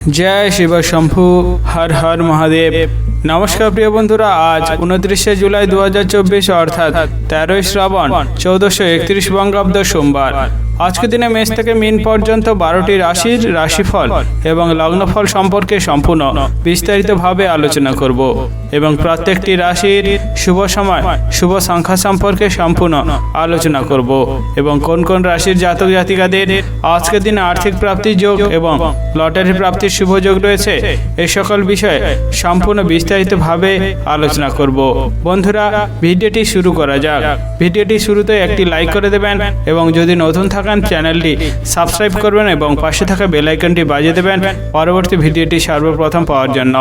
जय शिव शंभु हर हर महादेव। नमस्कार प्रिय बंधुरा, आज 29 जुलाई 2024 अर्थात 13 श्रावण 1431 बंगाब्द सोमवार। आज के दिन मेष থেকে মিন পর্যন্ত 12টি রাশির রাশিফল এবং লগ্নফল সম্পর্কে সম্পূর্ণ বিস্তারিতভাবে আলোচনা করব এবং প্রত্যেকটি রাশির শুভ সময় শুভ সংখ্যা সম্পর্কে সম্পূর্ণ আলোচনা করব এবং কোন কোন রাশির জাতক জাতিকাদের আজকের দিনে আর্থিক প্রাপ্তির যোগ এবং লটারি প্রাপ্তির শুভ যোগ রয়েছে এই সকল বিষয়ে সম্পূর্ণ বিস্তারিতভাবে আলোচনা করব। বন্ধুরা, ভিডিওটি শুরু করা যাক। ভিডিওটি শুরুতে একটি লাইক করে দেবেন এবং যদি নতুন থাকেন চ্যানেলটি সাবস্ক্রাইব করবেন এবং পাশে থাকা বেল আইকনটি বাজিয়ে দেবেন পরবর্তী ভিডিওটি সর্বপ্রথম পাওয়ার জন্য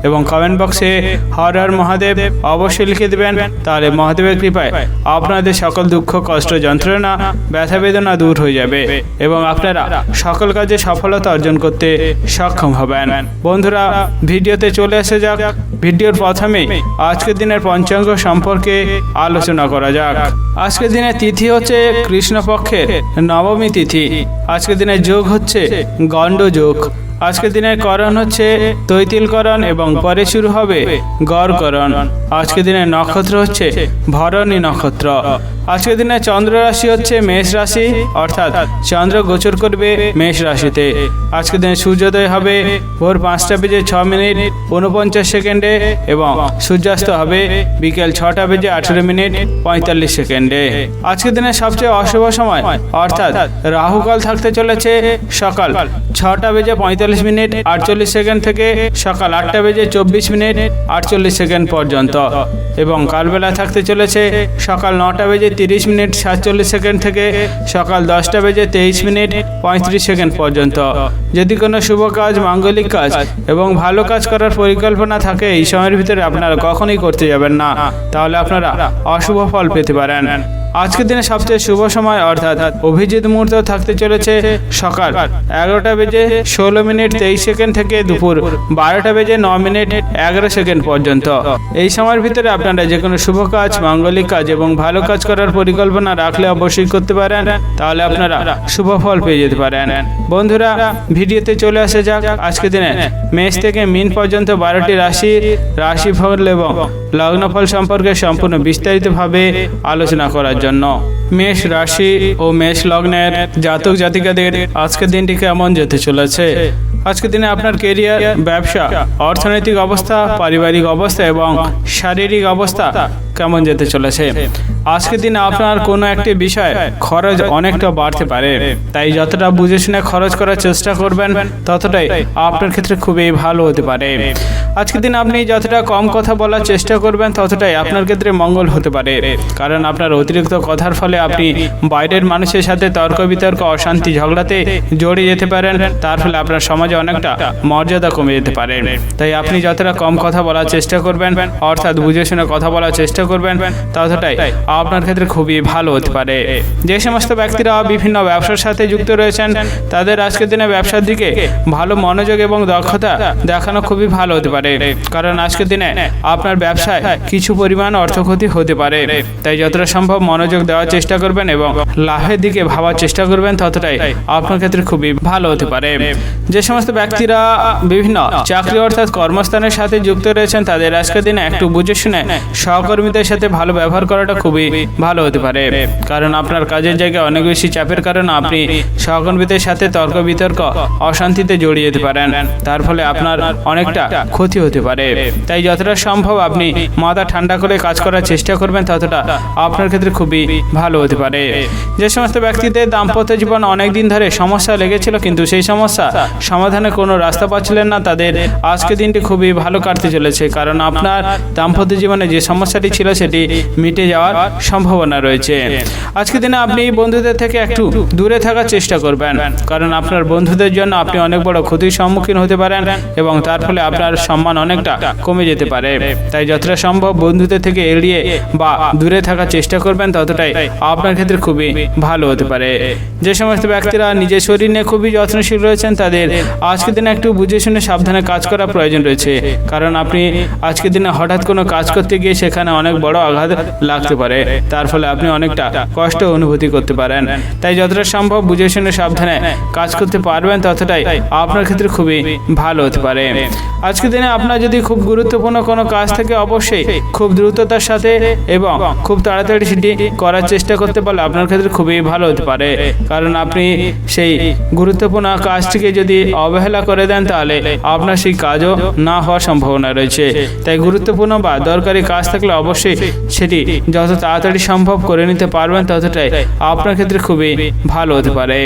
এবং কমেন্ট বক্সে হর হর মহাদেব অবশ্যই লিখে দেবেন। তাহলে মহাদেবের কৃপায় আপনাদের সকল দুঃখ কষ্ট যন্ত্রণা ব্যথা বেদনা দূর হয়ে যাবে এবং আপনারা সকল কাজে সফলতা অর্জন করতে সক্ষম হবেন। বন্ধুরা, ভিডিওতে চলে আসা যাক। ভিডিওর প্রথমে আজকের দিনের পঞ্চাঙ্গ সম্পর্কে আলোচনা করা যাক। আজকের দিনের তিথি হচ্ছে কৃষ্ণপক্ষের নবমী তিথি। আজকের দিনের যোগ হচ্ছে গণ্ড যোগ। আজকের দিনের করণ হচ্ছে তৈতিলকরণ এবং পরে শুরু হবে গড়করণ। আজকের দিনের নক্ষত্র হচ্ছে ভরণী নক্ষত্র। আজকের দিনে চন্দ্র রাশি হচ্ছে মেষ রাশি, অর্থাৎ চন্দ্র গোচর করবে মেষ রাশিতে। আজকের দিনে সূর্যোদয় হবে ভোর 5:06 এবং সূর্যাস্ত হবে বিকেল 6:18:45। আজকের দিনে সবচেয়ে অশুভ সময় অর্থাৎ রাহুকাল থাকতে চলেছে সকাল 6:45:48 থেকে সকাল 8:24:48 পর্যন্ত এবং কালবেলা থাকতে চলেছে সকাল 9:30:47 থেকে সকাল 10:23:35 পর্যন্ত। যদি কোনো শুভ কাজ, মাঙ্গলিক কাজ এবং ভালো কাজ করার পরিকল্পনা থাকে এই সময়ের ভিতরে আপনারা কখনোই করতে যাবেন না, তাহলে আপনারা অশুভ ফল পেতে পারেন। আজকের দিনে সবচেয়ে শুভ সময় অর্থাৎ অভিজিৎ মুহূর্ত থাকতে চলেছে সকাল 11:16:23 থেকে দুপুর 12:09:11 পর্যন্ত। এই সময়ের ভিতরে আপনারা যে কোনো শুভ কাজ, মাঙ্গলিক কাজ এবং ভালো কাজ করার পরিকল্পনা রাখলে অবশ্যই করতে পারেন, তাহলে আপনারা শুভ ফল পেয়ে যেতে পারেন। বন্ধুরা, ভিডিওতে চলে আসা যাক। আজকের দিনে মেষ থেকে মিন পর্যন্ত 12টি রাশির রাশিফল এবং লগ্নফল সম্পর্কে সম্পূর্ণ বিস্তারিতভাবে আলোচনা করার জন্য। মেষ রাশি ও মেষ লগ্নের জাতক জাতিকাদের আজকের দিনটি কেমন যেতে চলেছে? আজকের দিনে আপনার কেরিয়ার, ব্যবসা, অর্থনৈতিক অবস্থা, পারিবারিক অবস্থা এবং শারীরিক অবস্থা কেমন যেতে চলেছে? আজকের দিনে আপনার কোনো একটি বিষয় খরচ অনেকটা বাড়তে পারে, তাই যতটা বুঝে শুনে খরচ করার চেষ্টা করবেন ততটাই আপনার ক্ষেত্রে খুবই ভালো হতে পারে। আজকের দিনে আপনি যতটা কম কথা বলার চেষ্টা করবেন ততটাই আপনার ক্ষেত্রে মঙ্গল হতে পারে, কারণ আপনার অতিরিক্ত কথার ফলে আপনি বাইরের মানুষের সাথে তর্ক বিতর্ক, অশান্তি, ঝগড়াতে জড়িয়ে যেতে পারেন। তার ফলে আপনার সমাজে অনেকটা মর্যাদা কমে যেতে পারে। তাই আপনি যতটা কম কথা বলার চেষ্টা করবেন, অর্থাৎ বুঝে শুনে কথা বলার চেষ্টা করবেন, ততটাই আপনার ক্ষেত্রে খুবই ভালো হতে পারে। যে সমস্ত ব্যক্তিরা বিভিন্ন ব্যবসার সাথে যুক্ত রয়েছেন তাদের আজকের দিনে ব্যবসার দিকে ভালো মনোযোগ এবং দক্ষতা দেখানো খুবই ভালো হতে পারে, কারণ আজকের দিনে আপনার ব্যবসায় কিছু পরিমাণ অর্থক্ষতি হতে পারে। তাই যতটা সম্ভব মনোযোগ দেওয়ার চেষ্টা করবেন এবং লাভের দিকে ভাবার চেষ্টা করবেন, ততটাই আপনার ক্ষেত্রে খুবই ভালো হতে পারে। যে সমস্ত ব্যক্তিরা বিভিন্ন চাকরি অর্থাৎ কর্মস্থানের সাথে যুক্ত রয়েছেন তাদের আজকের দিনে একটু বুঝে শুনে সহকর্মীদের সাথে ভালো ব্যবহার করাটা খুবই ভালো হতে পারে, কারণ আপনার কাজের জায়গায় অনেক বেশি চাপের কারণে আপনি সহকর্মীদের সাথে তর্ক বিতর্ক, অশান্তিতে জড়িয়ে যেতে পারেন। তার ফলে আপনার অনেকটা ক্ষতি হতে পারে। তাই যতটা সম্ভব আপনি মাথা ঠান্ডা করে কাজ করার চেষ্টা করবেন, ততটা আপনার ক্ষেত্রে খুবই ভালো হতে পারে। যে সমস্ত ব্যক্তিদের দাম্পত্য জীবন অনেকদিন ধরে সমস্যা লেগেছিল কিন্তু সেই সমস্যা সমাধানের কোনো রাস্তা পাচ্ছিলেন না, তাদের আজকের দিনটি খুবই ভালো কাটতে চলেছে, কারণ আপনার দাম্পত্য জীবনে যে সমস্যাটি ছিল সেটি মিটে যাওয়ার সম্ভাবনা রয়েছে। আজকের দিনে আপনি বন্ধুদের থেকে একটু দূরে থাকার চেষ্টা করবেন, কারণ আপনার বন্ধুদের জন্য আপনি অনেক বড় ক্ষতির সম্মুখীন হতে পারেন এবং তার ফলে আপনার সম্মান অনেকটা কমে যেতে পারে। তাই যতটা সম্ভব বন্ধুদের থেকে এড়িয়ে বা দূরে থাকার চেষ্টা করবেন, ততটাই আপনার ক্ষেত্রে খুবই ভালো হতে পারে। যে সমস্ত ব্যক্তিরা নিজের শরীর নিয়ে খুবই যত্নশীল রয়েছেন তাদের আজকের দিনে একটু বুঝে শুনে সাবধানে কাজ করা প্রয়োজন রয়েছে, কারণ আপনি আজকের দিনে হঠাৎ কোনো কাজ করতে গিয়ে সেখানে অনেক বড় আঘাত লাগতে পারে, তার ফলে আপনি অনেকটা কষ্ট অনুভূতি করতে পারেন। তাই যতটা সম্ভব বুঝে শুনে সাবধানে কাজ করতে পারবেন ততটাই আপনার ক্ষেত্রে খুবই ভালো হতে পারে। আজকের দিনে আপনার যদি খুব গুরুত্বপূর্ণ কোনো কাজ থাকে অবশ্যই খুব দ্রুততার সাথে এবং খুব তাড়াতাড়ি সেটি করার চেষ্টা করতে পারলে আপনার ক্ষেত্রে খুবই ভালো হতে পারে, কারণ আপনি সেই গুরুত্বপূর্ণ কাজটিকে যদি অবহেলা করে দেন তাহলে আপনার সেই কাজও না হওয়ার সম্ভাবনা রয়েছে। তাই গুরুত্বপূর্ণ বা দরকারি কাজ থাকলে অবশ্যই সেটি যত তাড়াতাড়ি সম্ভব করে নিতে পারবেন ততটাই আপনার ক্ষেত্রে খুবই ভালো হতে পারে।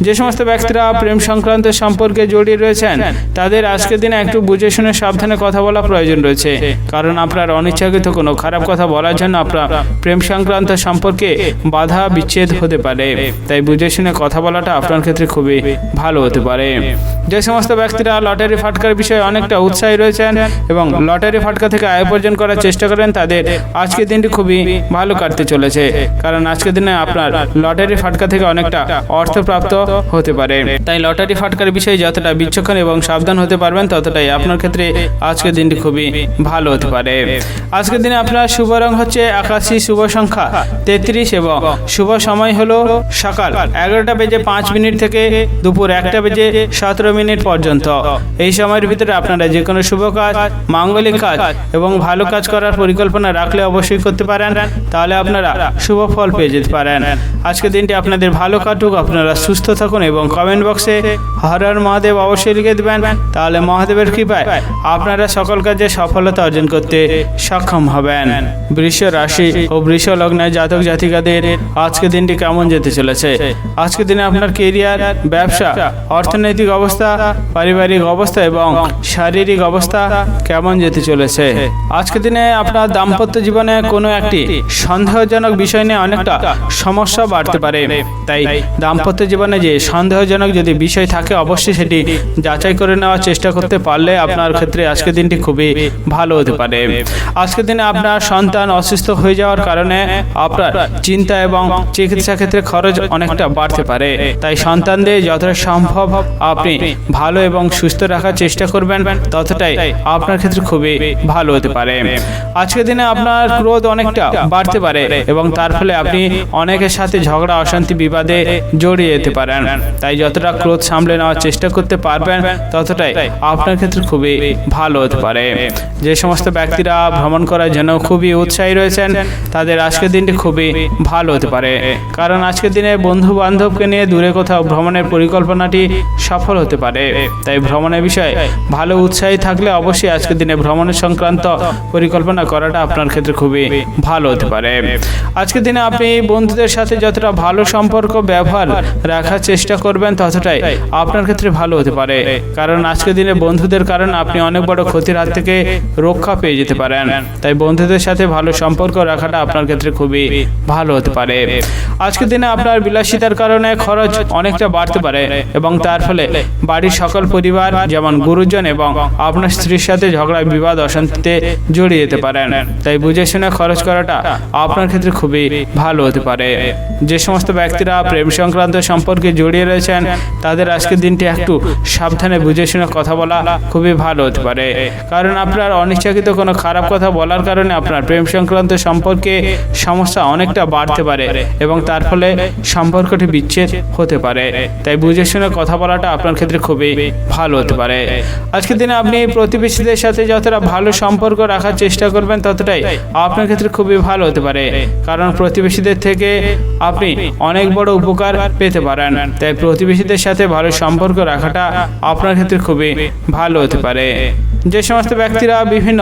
যে সমস্ত ব্যক্তিরা প্রেম সংক্রান্ত সম্পর্কে জড়িয়ে রয়েছেন তাদের আজকের দিনে একটু বুঝে শুনে সাবধানে কথা বলা প্রয়োজন রয়েছে, কারণ আপনার অনিচ্ছাকৃত কোনো খারাপ কথা বলার জন্য আপনার প্রেম সংক্রান্ত সম্পর্কে বাধা বিচ্ছেদ হতে পারে। তাই বুঝে শুনে কথা বলাটা আপনার ক্ষেত্রে খুবই ভালো হতে পারে। যে সমস্ত ব্যক্তিরা লটারি ফাটকার বিষয়ে অনেকটা উৎসাহী রয়েছেন এবং লটারি ফাটকা থেকে আয় উপার্জন করার চেষ্টা করেন তাদের আজকের দিনটি খুবই ভালো কাটতে চলেছে, কারণ আজকের দিনে আপনার লটারি ফাটকা থেকে অনেকটা অর্থ প্রাপ্ত হতে পারে। তাই লটারি ফাটকার বিষয়ে যতটা বিচক্ষণ এবং সাবধান হতে পারবেন ততটাই আপনার ক্ষেত্রে আজকের দিনটি খুবই ভালো হতে পারে। আজকের দিনে আপনার শুভ রং হচ্ছে আকাশী, শুভ সংখ্যা 33 এবং শুভ সময় হলো সকাল 11:05 থেকে দুপুর 1:17 পর্যন্ত। এই সময়ের ভিতরে আপনারা যে কোনো শুভ কাজ, মাঙ্গলিক কাজ এবং ভালো কাজ করার পরিকল্পনা রাখলে অবশ্যই করতে পারেন, তাহলে আপনারা শুভ ফল পেয়ে যেতে পারেন। আজকের দিনটি আপনাদের ভালো কাটুক, আপনারা সুস্থ থাকুন এবং কমেন্ট বক্সে হর হর মহাদেব অবশ্যই লিখে দেবেন, তাহলে মহাদেবের কৃপায় আপনারা সকল কাজে সফলতা অর্জন করতে সক্ষম হবেন। বৃষ রাশি ও বৃষ লগ্নের জাতক জাতিকাদের আজকের দিনটি কেমন যেতে চলেছে? আজকের দিনে আপনার কেরিয়ার, ব্যবসা, অর্থনৈতিক অবস্থা, পারিবারিক অবস্থা এবং শারীরিক অবস্থা কেমন যেতে চলেছে? আজকের দিনে আপনার দাম্পত্য জীবনে কোনো একটি সন্দেহজনক বিষয় নিয়ে অনেকটা সমস্যা বাড়তে পারে। তাই দাম্পত্য জীবনে যে সন্দেহজনক যদি বিষয় থাকে অবশ্যই সেটি যাচাই করে নেওয়ার চেষ্টা করতে পারলে আপনার ক্ষেত্রে আজকের দিনটি খুবই ভালো হতে পারে। আজকের দিনে আপনার সন্তান অসুস্থ হয়ে যাওয়ার কারণে আপনার চিন্তা এবং চিকিৎসা ক্ষেত্রে খরচ অনেকটা বাড়তে পারে। তাই সন্তানদের যতটা সম্ভব আপনি ভালো এবং সুস্থ রাখার চেষ্টা করবেন, ততটাই আপনার ক্ষেত্রে খুবই ভালো হতে পারে। আজকের দিনে আপনার ক্রোধ অনেকটা বাড়তে পারে এবং তার ফলে আপনি অনেকের সাথে ঝগড়া, অশান্তি, বিবাদে জড়িয়ে যেতে পারেন। তাই যতটা ক্রোধ সামলে নেওয়ার চেষ্টা করতে পারবেন ততটাই আপনার ক্ষেত্রে খুবই ভালো হতে পারে। যে সমস্ত ব্যক্তিরা ভ্রমণ করার জন্য খুবই উৎসাহী রয়েছেন তাদের আজকের দিনটি খুবই ভালো হতে পারে, কারণ আজকের দিনে বন্ধু বান্ধবকে নিয়ে দূরে কোথাও ভ্রমণের পরিকল্পনাটি সফল হতে পারে। তাই ভ্রমণের বিষয়ে ভালো উৎসাহী থাকলে অবশ্যই আজকের দিনে ভ্রমণের সংক্রান্ত পরিকল্পনা করাটা আপনার ক্ষেত্রে খুবই ভালো হতে পারে। আজকের দিনে আপনি বন্ধুদের সাথে যতটা ভালো সম্পর্ক ব্যবহার রাখার চেষ্টা করবেন ততটাই আপনার ক্ষেত্রে ভালো হতে পারে, কারণ আজকের দিনে বন্ধুদের কারণে আপনি অনেক বড় ক্ষতির হাত থেকে রক্ষা পেয়ে যেতে পারেন। তাই বন্ধুদের সাথে ভালো সম্পর্ক রাখাটা আপনার ক্ষেত্রে খুবই ভালো হতে পারে। আজকের দিনে আপনার বিলাসিতার কারণে খরচ অনেকটা বাড়তে পারে এবং তার ফলে বাড়ির সকল পরিবার যেমন গুরুজন এবং আপনার স্ত্রীর সাথে ঝগড়া, বিবাদ, অশান্তিতে জড়িয়ে যেতে পারেন। তাই বুঝে শুনে খরচ করাটা আপনার ক্ষেত্রে খুবই ভালো হতে পারে। যে সমস্ত ব্যক্তিরা প্রেম সংক্রান্ত সম্পর্কে জড়িয়ে রয়েছেন তাদের আজকের দিনটি একটু সাবধানে বুঝে শুনে কথা বলা খুবই ভালো হতে পারে, কারণ আপনার অনিচ্ছাকৃত কোনো খারাপ কথা বলার কারণে আপনার প্রেম সংক্রান্ত সম্পর্কে সমস্যা অনেকটা বাড়তে পারে এবং তার ফলে সম্পর্কটি বিচ্ছেদ হতে পারে। তাই বুঝে শুনে কথা বলাটা আপনার ক্ষেত্রে খুবই ভালো হতে পারে। আজকের দিনে আপনি প্রতিবেশীদের সাথে যতটা ভালো সম্পর্ক রাখার চেষ্টা করবেন ততটাই আপনার ক্ষেত্রে খুবই ভালো হতে পারে, কারণ প্রতিবেশীদের থেকে আপনি অনেক বড় উপকার পেতে পারেন। তাই প্রতিবেশীদের সাথে ভালো সম্পর্ক রাখাটা আপনার ক্ষেত্রে খুবই ভালো হতে পারে। যে সমস্ত ব্যক্তিরা বিভিন্ন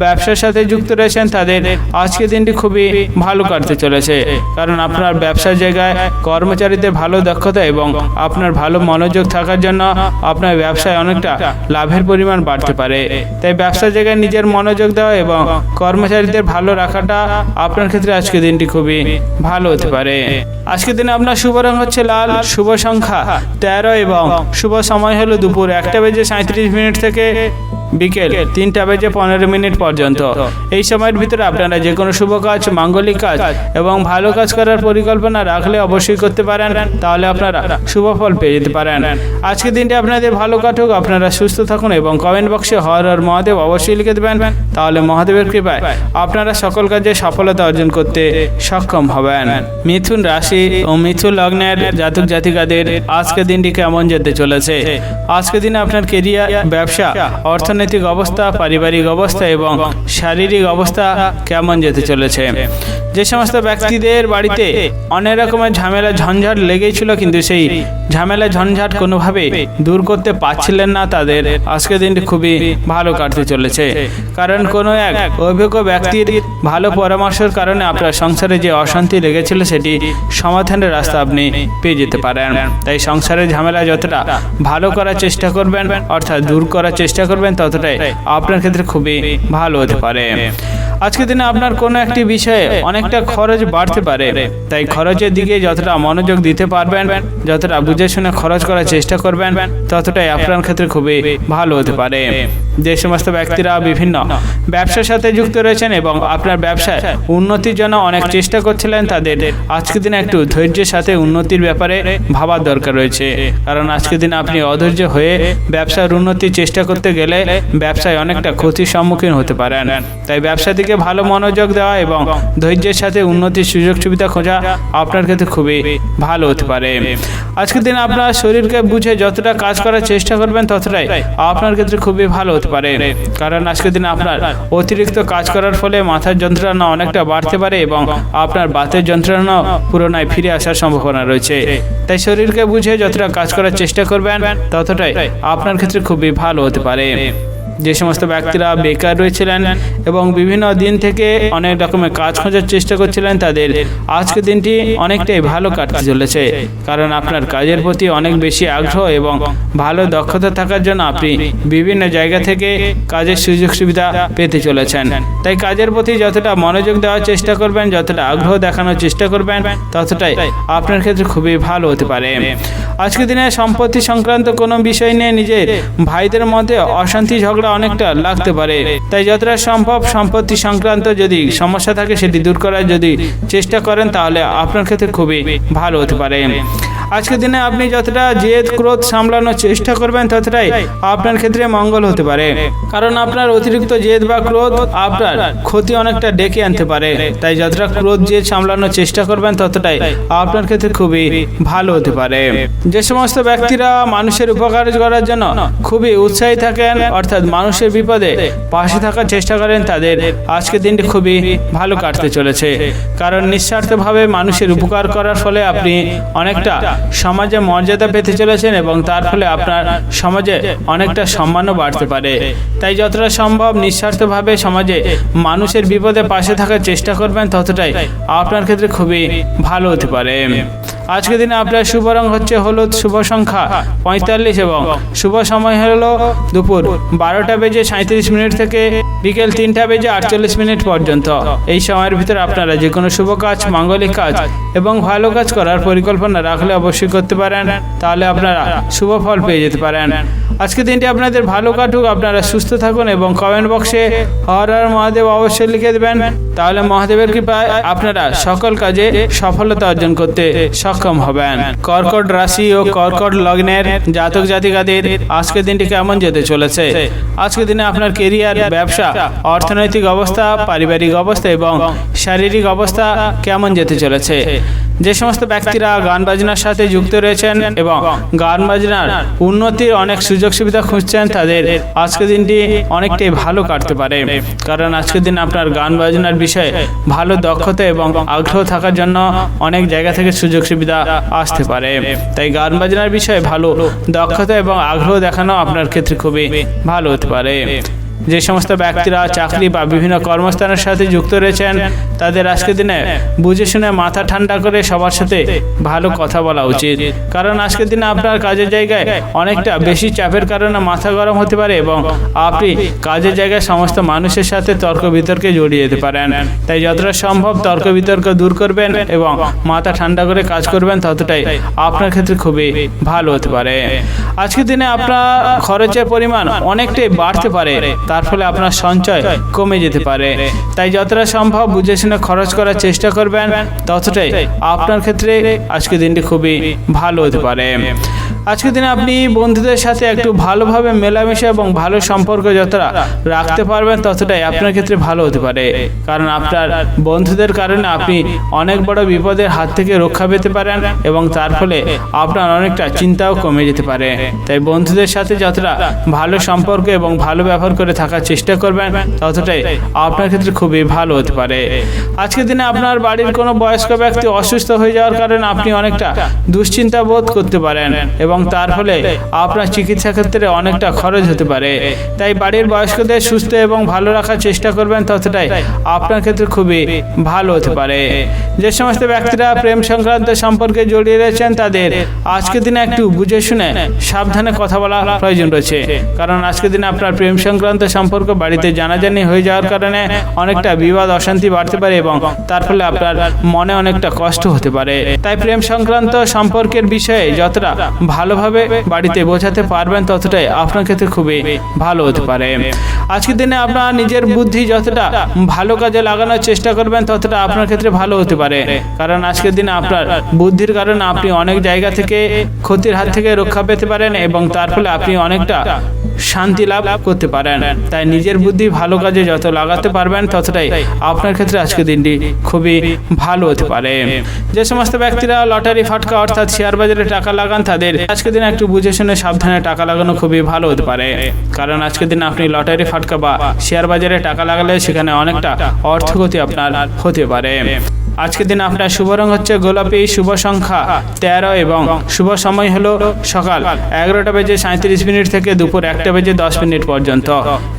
ব্যবসার সাথে যুক্ত রয়েছেন তাদের আজকের দিনটি খুবই ভালো কাটতে চলেছে, কারণ আপনার ব্যবসার জায়গায় কর্মচারীদের ভালো দক্ষতা এবং আপনার ভালো মনোযোগ থাকার জন্য আপনার ব্যবসায় অনেকটা লাভের পরিমাণ বাড়তে পারে। তাই ব্যবসার জায়গায় নিজের মনোযোগ দেওয়া এবং কর্মচারীদের ভালো রাখাটা আপনার ক্ষেত্রে আজকের দিনটি খুবই ভালো হতে পারে। আজকের দিনে আপনার শুভ রং হচ্ছে লাল, শুভ সংখ্যা 13 এবং শুভ সময় হলো দুপুর 1:37 থেকে বিকেল 3:15 পর্যন্ত। এই সময়ের ভিতরে আপনারা যে কোনো শুভ কাজ, মাঙ্গলিক কাজ এবং ভালো কাজ করার পরিকল্পনা রাখলে অবশ্যই করতে পারেন, তাহলে আপনারা শুভ ফল পেয়ে যেতে পারেন। আজকের দিনটি আপনাদের ভালো কাটুক, আপনারা সুস্থ থাকুন এবং কমেন্ট বক্সে হর হর মহাদেব অবশ্যই লিখে দেবেন, তাহলে মহাদেবের কৃপায় আপনারা সকল কাজে সফলতা অর্জন করতে সক্ষম হবেন। মিথুন রাশি ও মিথুন লগ্নের জাতক জাতিকাদের আজকের দিনটি কেমন যেতে চলেছে? আজকের দিনে আপনার কেরিয়ার, ব্যবসা, অর্থনৈতিক অবস্থা, পারিবারিক অবস্থা এবং শারীরিক অবস্থা কেমন যেতে চলেছে? যে সমস্ত ব্যক্তিদের বাড়িতে অনেক রকমের ঝামেলা ঝঞ্ঝাট লেগেই ছিল, কিন্তু সেই ঝামেলা ঝঞ্ঝাট কোনোভাবে দূর করতে পারছিলেন না, তাদের আজকের দিনটি খুবই ভালো কাটতে চলেছে। কারণ কোনো এক অভিজ্ঞ ব্যক্তির ভালো পরামর্শের কারণে আপনার সংসারে যে অশান্তি লেগেছিল সেটি সমাধানের রাস্তা আপনি পেয়ে যেতে পারেন। তাই সংসারের ঝামেলা যতটা ভালো করার চেষ্টা করবেন, অর্থাৎ দূর করার চেষ্টা করবেন, ততটাই আপনার ক্ষেত্রে খুবই ভালো হতে পারে। আজকের দিনে আপনার কোনো একটি বিষয়ে অনেকটা খরচ বাড়তে পারে, তাই খরচের দিকে যতটা মনোযোগ দিতে পারবেন, যতটা বুঝে শুনে খরচ করার চেষ্টা করবেন, ততটাই আপনার ক্ষেত্রে খুবই ভালো হতে পারে। যে সমস্ত ব্যক্তিরা বিভিন্ন ব্যবসার সাথে যুক্ত রয়েছেন এবং আপনার ব্যবসায় উন্নতির জন্য অনেক চেষ্টা করছিলেন, তাদের আজকের দিনে একটু ধৈর্যের সাথে উন্নতির ব্যাপারে ভাবার দরকার রয়েছে। কারণ আজকের দিনে আপনি অধৈর্য হয়ে ব্যবসার উন্নতির চেষ্টা করতে গেলে ব্যবসায় অনেকটা ক্ষতির সম্মুখীন হতে পারেন। তাই ব্যবসা দিকে ভালো মনোযোগ দেওয়া এবং ধৈর্যের সাথে উন্নতির সুযোগ সুবিধা খোঁজা আপনার ক্ষেত্রে খুবই ভালো হতে পারে। আজকের দিনে আপনার শরীরকে বুঝে যতটা কাজ করার চেষ্টা করবেন, ততটাই আপনার ক্ষেত্রে খুবই ভালো হতে পারে। কারণ আজকের দিনে আপনার অতিরিক্ত কাজ করার ফলে মাথার যন্ত্রণা অনেকটা বাড়তে পারে এবং আপনার বাতের যন্ত্রণা পুনরায় ফিরে আসার সম্ভাবনা রয়েছে। তাই শরীরকে বুঝে যতটা কাজ করার চেষ্টা করবেন, ততটাই আপনার ক্ষেত্রে খুবই ভালো হতে পারে। যে সমস্ত ব্যক্তিরা বেকার রয়েছিলেন এবং বিভিন্ন দিন থেকে অনেক রকমের কাজ খোঁজার চেষ্টা করছিলেন, তাদের আজকের দিনটি অনেকটাই ভালো কাটতে চলেছে। কারণ আপনার কাজের প্রতি অনেক বেশি আগ্রহ এবং ভালো দক্ষতা থাকার জন্য আপনি বিভিন্ন জায়গা থেকে কাজের সুযোগ সুবিধা পেতে চলেছেন। তাই কাজের প্রতি যতটা মনোযোগ দেওয়ার চেষ্টা করবেন, যতটা আগ্রহ দেখানোর চেষ্টা করবেন, ততটাই আপনার ক্ষেত্রে খুবই ভালো হতে পারে। আজকের দিনে সম্পত্তি সংক্রান্ত কোনো বিষয় নিয়ে নিজের ভাইদের মধ্যে অশান্তি ঝগড়া অনেকটা লাগতে পারে। তাই যতটা সম্ভব সম্পত্তি সংক্রান্ত যদি সমস্যা থাকে সেটি দূর করার যদি চেষ্টা করেন, তাহলে আপনার ক্ষেত্রে খুবই ভালো হতে পারে। আজকের দিনে আপনি যতটা জেদ ক্রোধ সামলানোর চেষ্টা করবেন, ততটাই আপনার ক্ষেত্রে মঙ্গল হতে পারে। কারণ আপনার অতিরিক্ত জেদ বা ক্রোধ আপনার ক্ষতি অনেকটা ডেকে আনতে পারে। তাই যতটা ক্রোধ জেদ সামলানোর চেষ্টা করবেন, ততটাই আপনার ক্ষেত্রে খুবই ভালো হতে পারে। যে সমস্ত ব্যক্তিরা মানুষের উপকার করার জন্য খুবই উৎসাহী থাকেন, অর্থাৎ মানুষের বিপদে পাশে থাকার চেষ্টা করেন, তাদের আজকের দিনটি খুবই ভালো কাটতে চলেছে। কারণ নিঃস্বার্থভাবে মানুষের উপকার করার ফলে আপনি অনেকটা সমাজে মর্যাদা পেতে চলেছেন এবং তার ফলে আপনার সমাজে অনেকটা সম্মানও বাড়তে পারে। তাই যতটা সম্ভব নিঃস্বার্থভাবে সমাজে মানুষের বিপদে পাশে থাকার চেষ্টা করবেন, ততটাই আপনার ক্ষেত্রে খুবই ভালো হতে পারে। আজকের দিনে আপনার শুভ রং হচ্ছে হলুদ, শুভ সংখ্যা 45 এবং শুভ সময় হলো দুপুর 12:37 থেকে বিকেল 3:48 পর্যন্ত। এই সময়ের ভিতরে আপনারা যে কোনো শুভ কাজ, মাঙ্গলিক কাজ এবং ভালো কাজ করার পরিকল্পনা রাখলে অবশ্যই করতে পারেন, তাহলে আপনারা শুভ ফল পেয়ে যেতে পারেন। আজকের দিনটি আপনাদের ভালো কাটুক, আপনারা সুস্থ থাকুন এবং কমেন্ট বক্সে হর হর মহাদেব অবশ্যই লিখে দেবেন, তাহলে মহাদেবের কৃপায় আপনারা সকল কাজে সফলতা অর্জন করতে সক্ষম হবেন। কর্কট রাশি ও কর্কট লগ্নের জাতক জাতিকাদের আজকের দিনটি কেমন যেতে চলেছে? আজকের দিনে আপনার কেরিয়ার, ব্যবসা, অর্থনৈতিক অবস্থা, পারিবারিক অবস্থা এবং শারীরিক অবস্থা কেমন যেতে চলেছে? যে সমস্ত ব্যক্তিরা গান বাজনার সাথে যুক্ত রয়েছেন এবং গান বাজনার উন্নতির অনেক সুযোগ সুবিধা খুঁজছেন, তাদের আজকের দিনটি অনেকটাই ভালো কাটতে পারে। কারণ আজকের দিন আপনার গান বাজনার বিষয়ে ভালো দক্ষতা এবং আগ্রহ থাকার জন্য অনেক জায়গা থেকে সুযোগ সুবিধা আসতে পারে। তাই গান বাজনার বিষয়ে ভালো দক্ষতা এবং আগ্রহ দেখানো আপনার ক্ষেত্রে খুবই ভালো হতে পারে। যে সমস্ত ব্যক্তিরা চাকরি বা বিভিন্ন কর্মস্থানের সাথে যুক্ত রয়েছেন তাদের আজকের দিনে বুঝে শুনে মাথা ঠান্ডা করে সবার সাথে ভালো কথা বলা উচিত, কারণ আজকের দিনে আপনার কাজের জায়গায় অনেকটা বেশি চাপের কারণে মাথা গরম হতে পারে এবং আপনি কাজের জায়গায় সমস্ত মানুষের সাথে তর্ক বিতর্কে জড়িয়ে যেতে পারেন। তাই যতটা সম্ভব তর্ক বিতর্ক দূর করবেন এবং মাথা ঠান্ডা করে কাজ করবেন, ততটাই আপনার ক্ষেত্রে খুবই ভালো হতে পারে। আজকের দিনে আপনার খরচের পরিমাণ অনেকটাই বাড়তে পারে, তার ফলে আপনার সঞ্চয় কমে যেতে পারে। তাই যতটা সম্ভব বুঝে শুনে খরচ করার চেষ্টা করবেন, ততটাই আপনার ক্ষেত্রে আজকের দিনটি খুবই ভালো হতে পারে। আজকের দিনে আপনি বন্ধুদের সাথে একটু ভালোভাবে মেলামেশা এবং ভালো সম্পর্ক যতটা রাখতে পারবেন, ততটাই আপনার ক্ষেত্রে ভালো হতে পারে, কারণ আপনার বন্ধুদের কারণে আপনি অনেক বড় বিপদের হাত থেকে রক্ষা পেতে পারেন এবং তার ফলে আপনার অনেকটা চিন্তাও কমে যেতে পারে। তাই বন্ধুদের সাথে যতটা ভালো সম্পর্ক এবং ভালো ব্যবহার করে থাকার চেষ্টা করবেন, ততটাই আপনার ক্ষেত্রে খুবই ভালো হতে পারে। আজকের দিনে আপনার বাড়ির কোনো বয়স্ক ব্যক্তি অসুস্থ হয়ে যাওয়ার কারণে আপনি অনেকটা দুশ্চিন্তা বোধ করতে পারেন এবং তার ফলে আপনার চিকিৎসা ক্ষেত্রে অনেকটা খরচ হতে পারে। তাই বাড়ির বয়স্কদের সুস্থ এবং ভালো রাখার চেষ্টা করবেন, ততটাই আপনার ক্ষেত্রে খুবই ভালো হতে পারে। যে সমস্ত ব্যক্তিরা প্রেম সংক্রান্ত সম্পর্কে জড়িয়ে রয়েছেন তাদের আজকের দিনে একটু বুঝে শুনে সাবধানে কথা বলা প্রয়োজন রয়েছে, কারণ আজকের দিনে আপনার প্রেম সংক্রান্ত সম্পর্ক বাড়িতে জানাজানি হয়ে যাওয়ার কারণে অনেকটা বিবাদ অশান্তি বাড়তে পারে এবং তার ফলে আপনার মনে অনেকটা কষ্ট হতে পারে। তাই প্রেম সংক্রান্ত সম্পর্কের বিষয়ে যতটা ভালোভাবে বাড়িতে বোঝাতে পারবেন, ততটাই আপনার ক্ষেত্রে খুবই ভালো হতে পারে। আজকের দিনে আপনার নিজের বুদ্ধি যতটা ভালো কাজে লাগানোর চেষ্টা করবেন, ততটা আপনার ক্ষেত্রে ভালো হতে পারে, কারণ আজকের দিনে আপনার বুদ্ধির কারণে আপনি অনেক জায়গা থেকে ক্ষতির হাত থেকে রক্ষা পেতে পারেন এবং তার ফলে আপনি অনেকটা শান্তি লাভ করতে পারেন। তাই নিজের বুদ্ধি ভালো কাজে যত লাগাতে পারবেন, ততটাই আপনার ক্ষেত্রে আজকের দিনটি খুবই ভালো হতে পারে। যে সমস্ত ব্যক্তিরা লটারি ফাটকা অর্থাৎ শেয়ার বাজারে টাকা লাগান, তাদের আজকের দিনে একটু বুঝে শুনে সাবধানে টাকা লাগানো খুবই ভালো হতে পারে, কারণ আজকের দিনে আপনি লটারি ফাটকা বা শেয়ার বাজারে টাকা লাগালে সেখানে অনেকটা অর্থক্ষতি আপনার হতে পারে। আজকের দিন আপনার শুভ রং হচ্ছে গোলাপি, শুভ সংখ্যা 13 এবং শুভ সময় হলো সকাল 11:37 থেকে দুপুর 1:10 পর্যন্ত।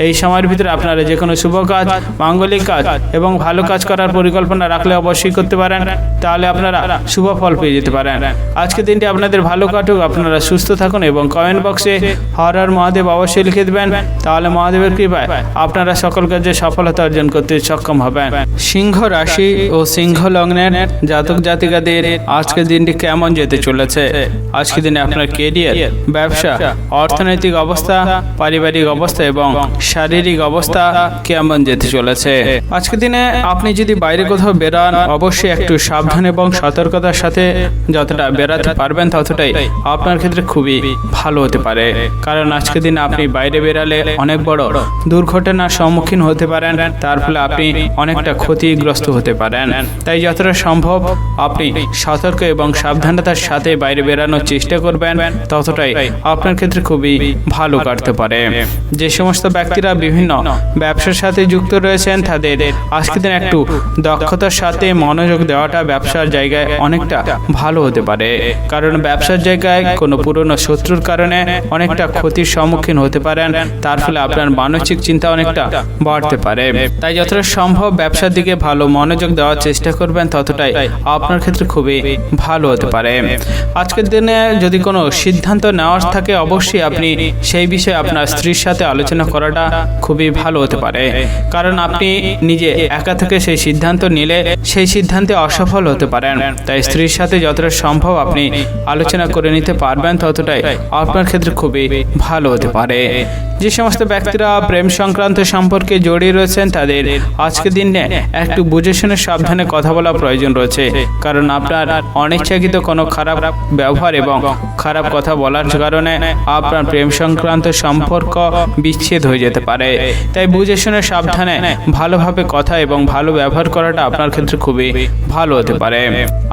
এই সময়ের ভিতরে আপনারা যে কোনো শুভ কাজ, মাঙ্গলিক কাজ এবং ভালো কাজ করার পরিকল্পনা রাখলে অবশ্যই করতে পারেন, তাহলে আপনারা শুভ ফল পেয়ে যেতে পারেন। আজকের দিনটি আপনাদের ভালো কাটুক, আপনারা সুস্থ থাকুন এবং কমেন্ট বক্সে হর হর মহাদেব অবশ্যই লিখে দেবেন, তাহলে মহাদেবের কৃপায় আপনারা সকল কাজে সফলতা অর্জন করতে সক্ষম হবেন। সিংহ রাশি ও সিংহ লগ্নের জাতক জাতিকাদের আজকের দিনটি কেমন যেতে চলেছে? আজকের দিনে আপনার কেরিয়ার, ব্যবসা, অর্থনৈতিক অবস্থা, পারিবারিক অবস্থা এবং শারীরিক অবস্থা কেমন যেতে চলেছে? আজকের দিনে আপনি যদি বাইরে কোথাও বেরান, অবশ্যই একটু সাবধান এবং সতর্কতার সাথে যতটা বেরাতে পারবেন, ততটাই আপনার ক্ষেত্রে খুবই ভালো হতে পারে, কারণ আজকের দিনে আপনি বাইরে বেরালে অনেক বড় দুর্ঘটনার সম্মুখীন হতে পারেন, তার ফলে আপনি অনেকটা ক্ষতিগ্রস্ত হতে পারেন। তাই যতটা সম্ভব আপনি সতর্ক এবং সাবধানতার সাথে বাইরে বেরানোর চেষ্টা করবেন, ততটাই আপনার ক্ষেত্রে খুবই ভালো কাটতে পারে। যে সমস্ত ব্যক্তিরা বিভিন্ন ব্যবসার সাথে যুক্ত রয়েছেন, তাদের আজকের দিন একটু দক্ষতার সাথে মনোযোগ দেওয়াটা ব্যবসার জায়গায় অনেকটা ভালো হতে পারে, কারণ ব্যবসার জায়গায় কোনো পুরনো শত্রুর কারণে অনেকটা ক্ষতির সম্মুখীন হতে পারেন, তার ফলে আপনার মানসিক চিন্তা অনেকটা বাড়তে পারে। তাই যতটা সম্ভব ব্যবসার দিকে ভালো মনোযোগ দেওয়ার চেষ্টা করবেন, ততটাই আপনার ক্ষেত্রে খুবই ভালো হতে পারে। আজকের দিনে যদি কোনো সিদ্ধান্ত নেওয়ার থাকে, অবশ্যই আপনি সেই বিষয়ে আপনার স্ত্রীর সাথে আলোচনা করাটা খুবই ভালো হতে পারে, কারণ আপনি নিজে একা থেকে সেই সিদ্ধান্ত নিলে সেই সিদ্ধান্তে অসফল হতে পারেন। তাই স্ত্রীর সাথে যতটা সম্ভব আপনি আলোচনা করে নিতে পারবেন, ততটাই আপনার ক্ষেত্রে খুবই ভালো হতে পারে। যে সমস্ত ব্যক্তিরা প্রেম সংক্রান্ত সম্পর্কে জড়িয়ে রয়েছেন, তাদের আজকের দিনে একটু বুঝে শুনে সাবধানে কথা বলা প্রয়োজন রয়েছে, কারণ আপনার অনিচ্ছাকৃত কোনো খারাপ ব্যবহার এবং খারাপ কথা বলার কারণে আপনার প্রেম সংক্রান্ত সম্পর্ক বিচ্ছেদ হয়ে যেতে পারে। তাই বুঝে শুনে সাবধানে ভালোভাবে কথা এবং ভালো ব্যবহার করাটা আপনার ক্ষেত্রে খুবই ভালো হতে পারে।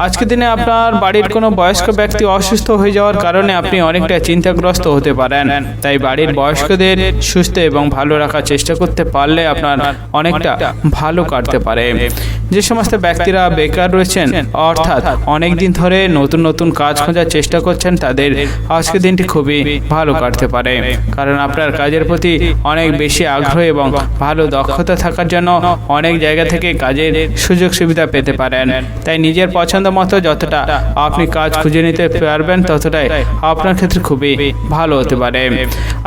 আজকের দিনে আপনার বাড়ির কোনো বয়স্ক ব্যক্তি অসুস্থ হয়ে যাওয়ার কারণে আপনি অনেকটা চিন্তাগ্রস্ত হতে পারেন। তাই বাড়ির বয়স্কদের সুস্থ এবং ভালো রাখার চেষ্টা করতে পারলে আপনার অনেকটা ভালো কাটতে পারে। যে সমস্ত ব্যক্তি ব্যক্তিরা বেকার রয়েছেন অর্থাৎ অনেক দিন ধরে নতুন নতুন কাজ খোঁজার চেষ্টা করছেন তাদের আজকের দিনটি খুবই ভালো কাটতে পারে, কারণ আপনার কাজের প্রতি অনেক বেশি আগ্রহ এবং ভালো দক্ষতা থাকার জন্য অনেক জায়গা থেকে কাজের সুযোগ সুবিধা পেতে পারেন। তাই নিজের পছন্দ মতো যতটা আপনি কাজ খুঁজে নিতে পারবেন ততটাই আপনার ক্ষেত্রে খুবই ভালো হতে পারে।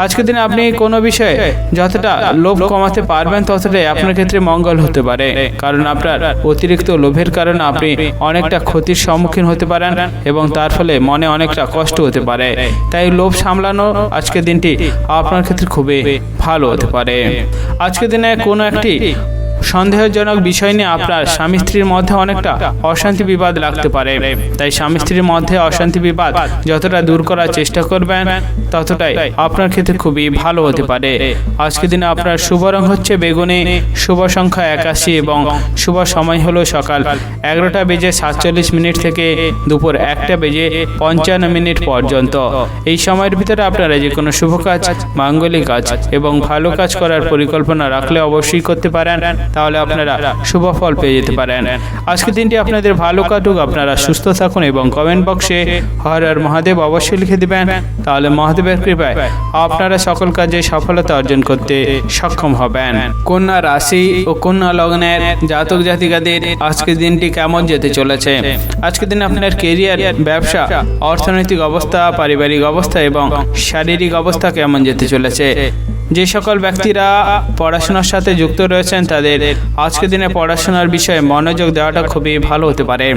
আজকের দিনে আপনি কোনো বিষয়ে যতটা লোভ কমাতে পারবেন ততটাই আপনার ক্ষেত্রে মঙ্গল হতে পারে, কারণ আপনার অতিরিক্ত লোভের কারণে আপনি অনেকটা ক্ষতির সম্মুখীন হতে পারেন এবং তার ফলে মনে অনেকটা কষ্ট হতে পারে। তাই লোভ সামলানো আজকের দিনটি আপনার ক্ষেত্রে খুবই ভালো হতে পারে। আজকের দিনে কোনো একটি সন্দেহজনক বিষয় নিয়ে আপনার স্বামী স্ত্রীর মধ্যে অনেকটা অশান্তি বিবাদ লাগতে পারে। তাই স্বামী স্ত্রীর মধ্যে অশান্তি বিবাদ যতটা দূর করার চেষ্টা করবেন ততটাই আপনার ক্ষেত্রে খুবই ভালো হতে পারে। আজকের দিনে আপনার শুভ রং হচ্ছে বেগুনি, শুভ সংখ্যা 81 এবং শুভ সময় হলো সকাল 11:47 থেকে দুপুর 1:55 পর্যন্ত। এই সময়ের ভিতরে আপনারা যে কোনো শুভ কাজ, মাঙ্গলিক কাজ এবং ভালো কাজ করার পরিকল্পনা রাখলে অবশ্যই করতে পারেন, তাহলে আপনারা শুভ ফল পেয়ে যেতে পারেন। আজকের দিনটি আপনাদের ভালো কাটুক, আপনারা সুস্থ থাকুন এবং কমেন্ট বক্সে হর হর মহাদেব অবশ্যই লিখে দিবেন, তাহলে মহাদেবের কৃপায় আপনারা সকল কাজে সফলতা অর্জন করতে সক্ষম হবেন। কন্যা রাশি ও কন্যা লগ্নের জাতক জাতিকাদের আজকের দিনটি কেমন যেতে চলেছে? আজকের দিনে আপনার কেরিয়ার, ব্যবসা, অর্থনৈতিক অবস্থা, পারিবারিক অবস্থা এবং শারীরিক অবস্থা কেমন যেতে চলেছে? যে সকল ব্যক্তিরা পড়াশোনার সাথে যুক্ত রয়েছেন তাদের আজকের দিনে পড়াশোনার বিষয়ে মনোযোগ দেওয়াটা খুবই ভালো হতে পারে,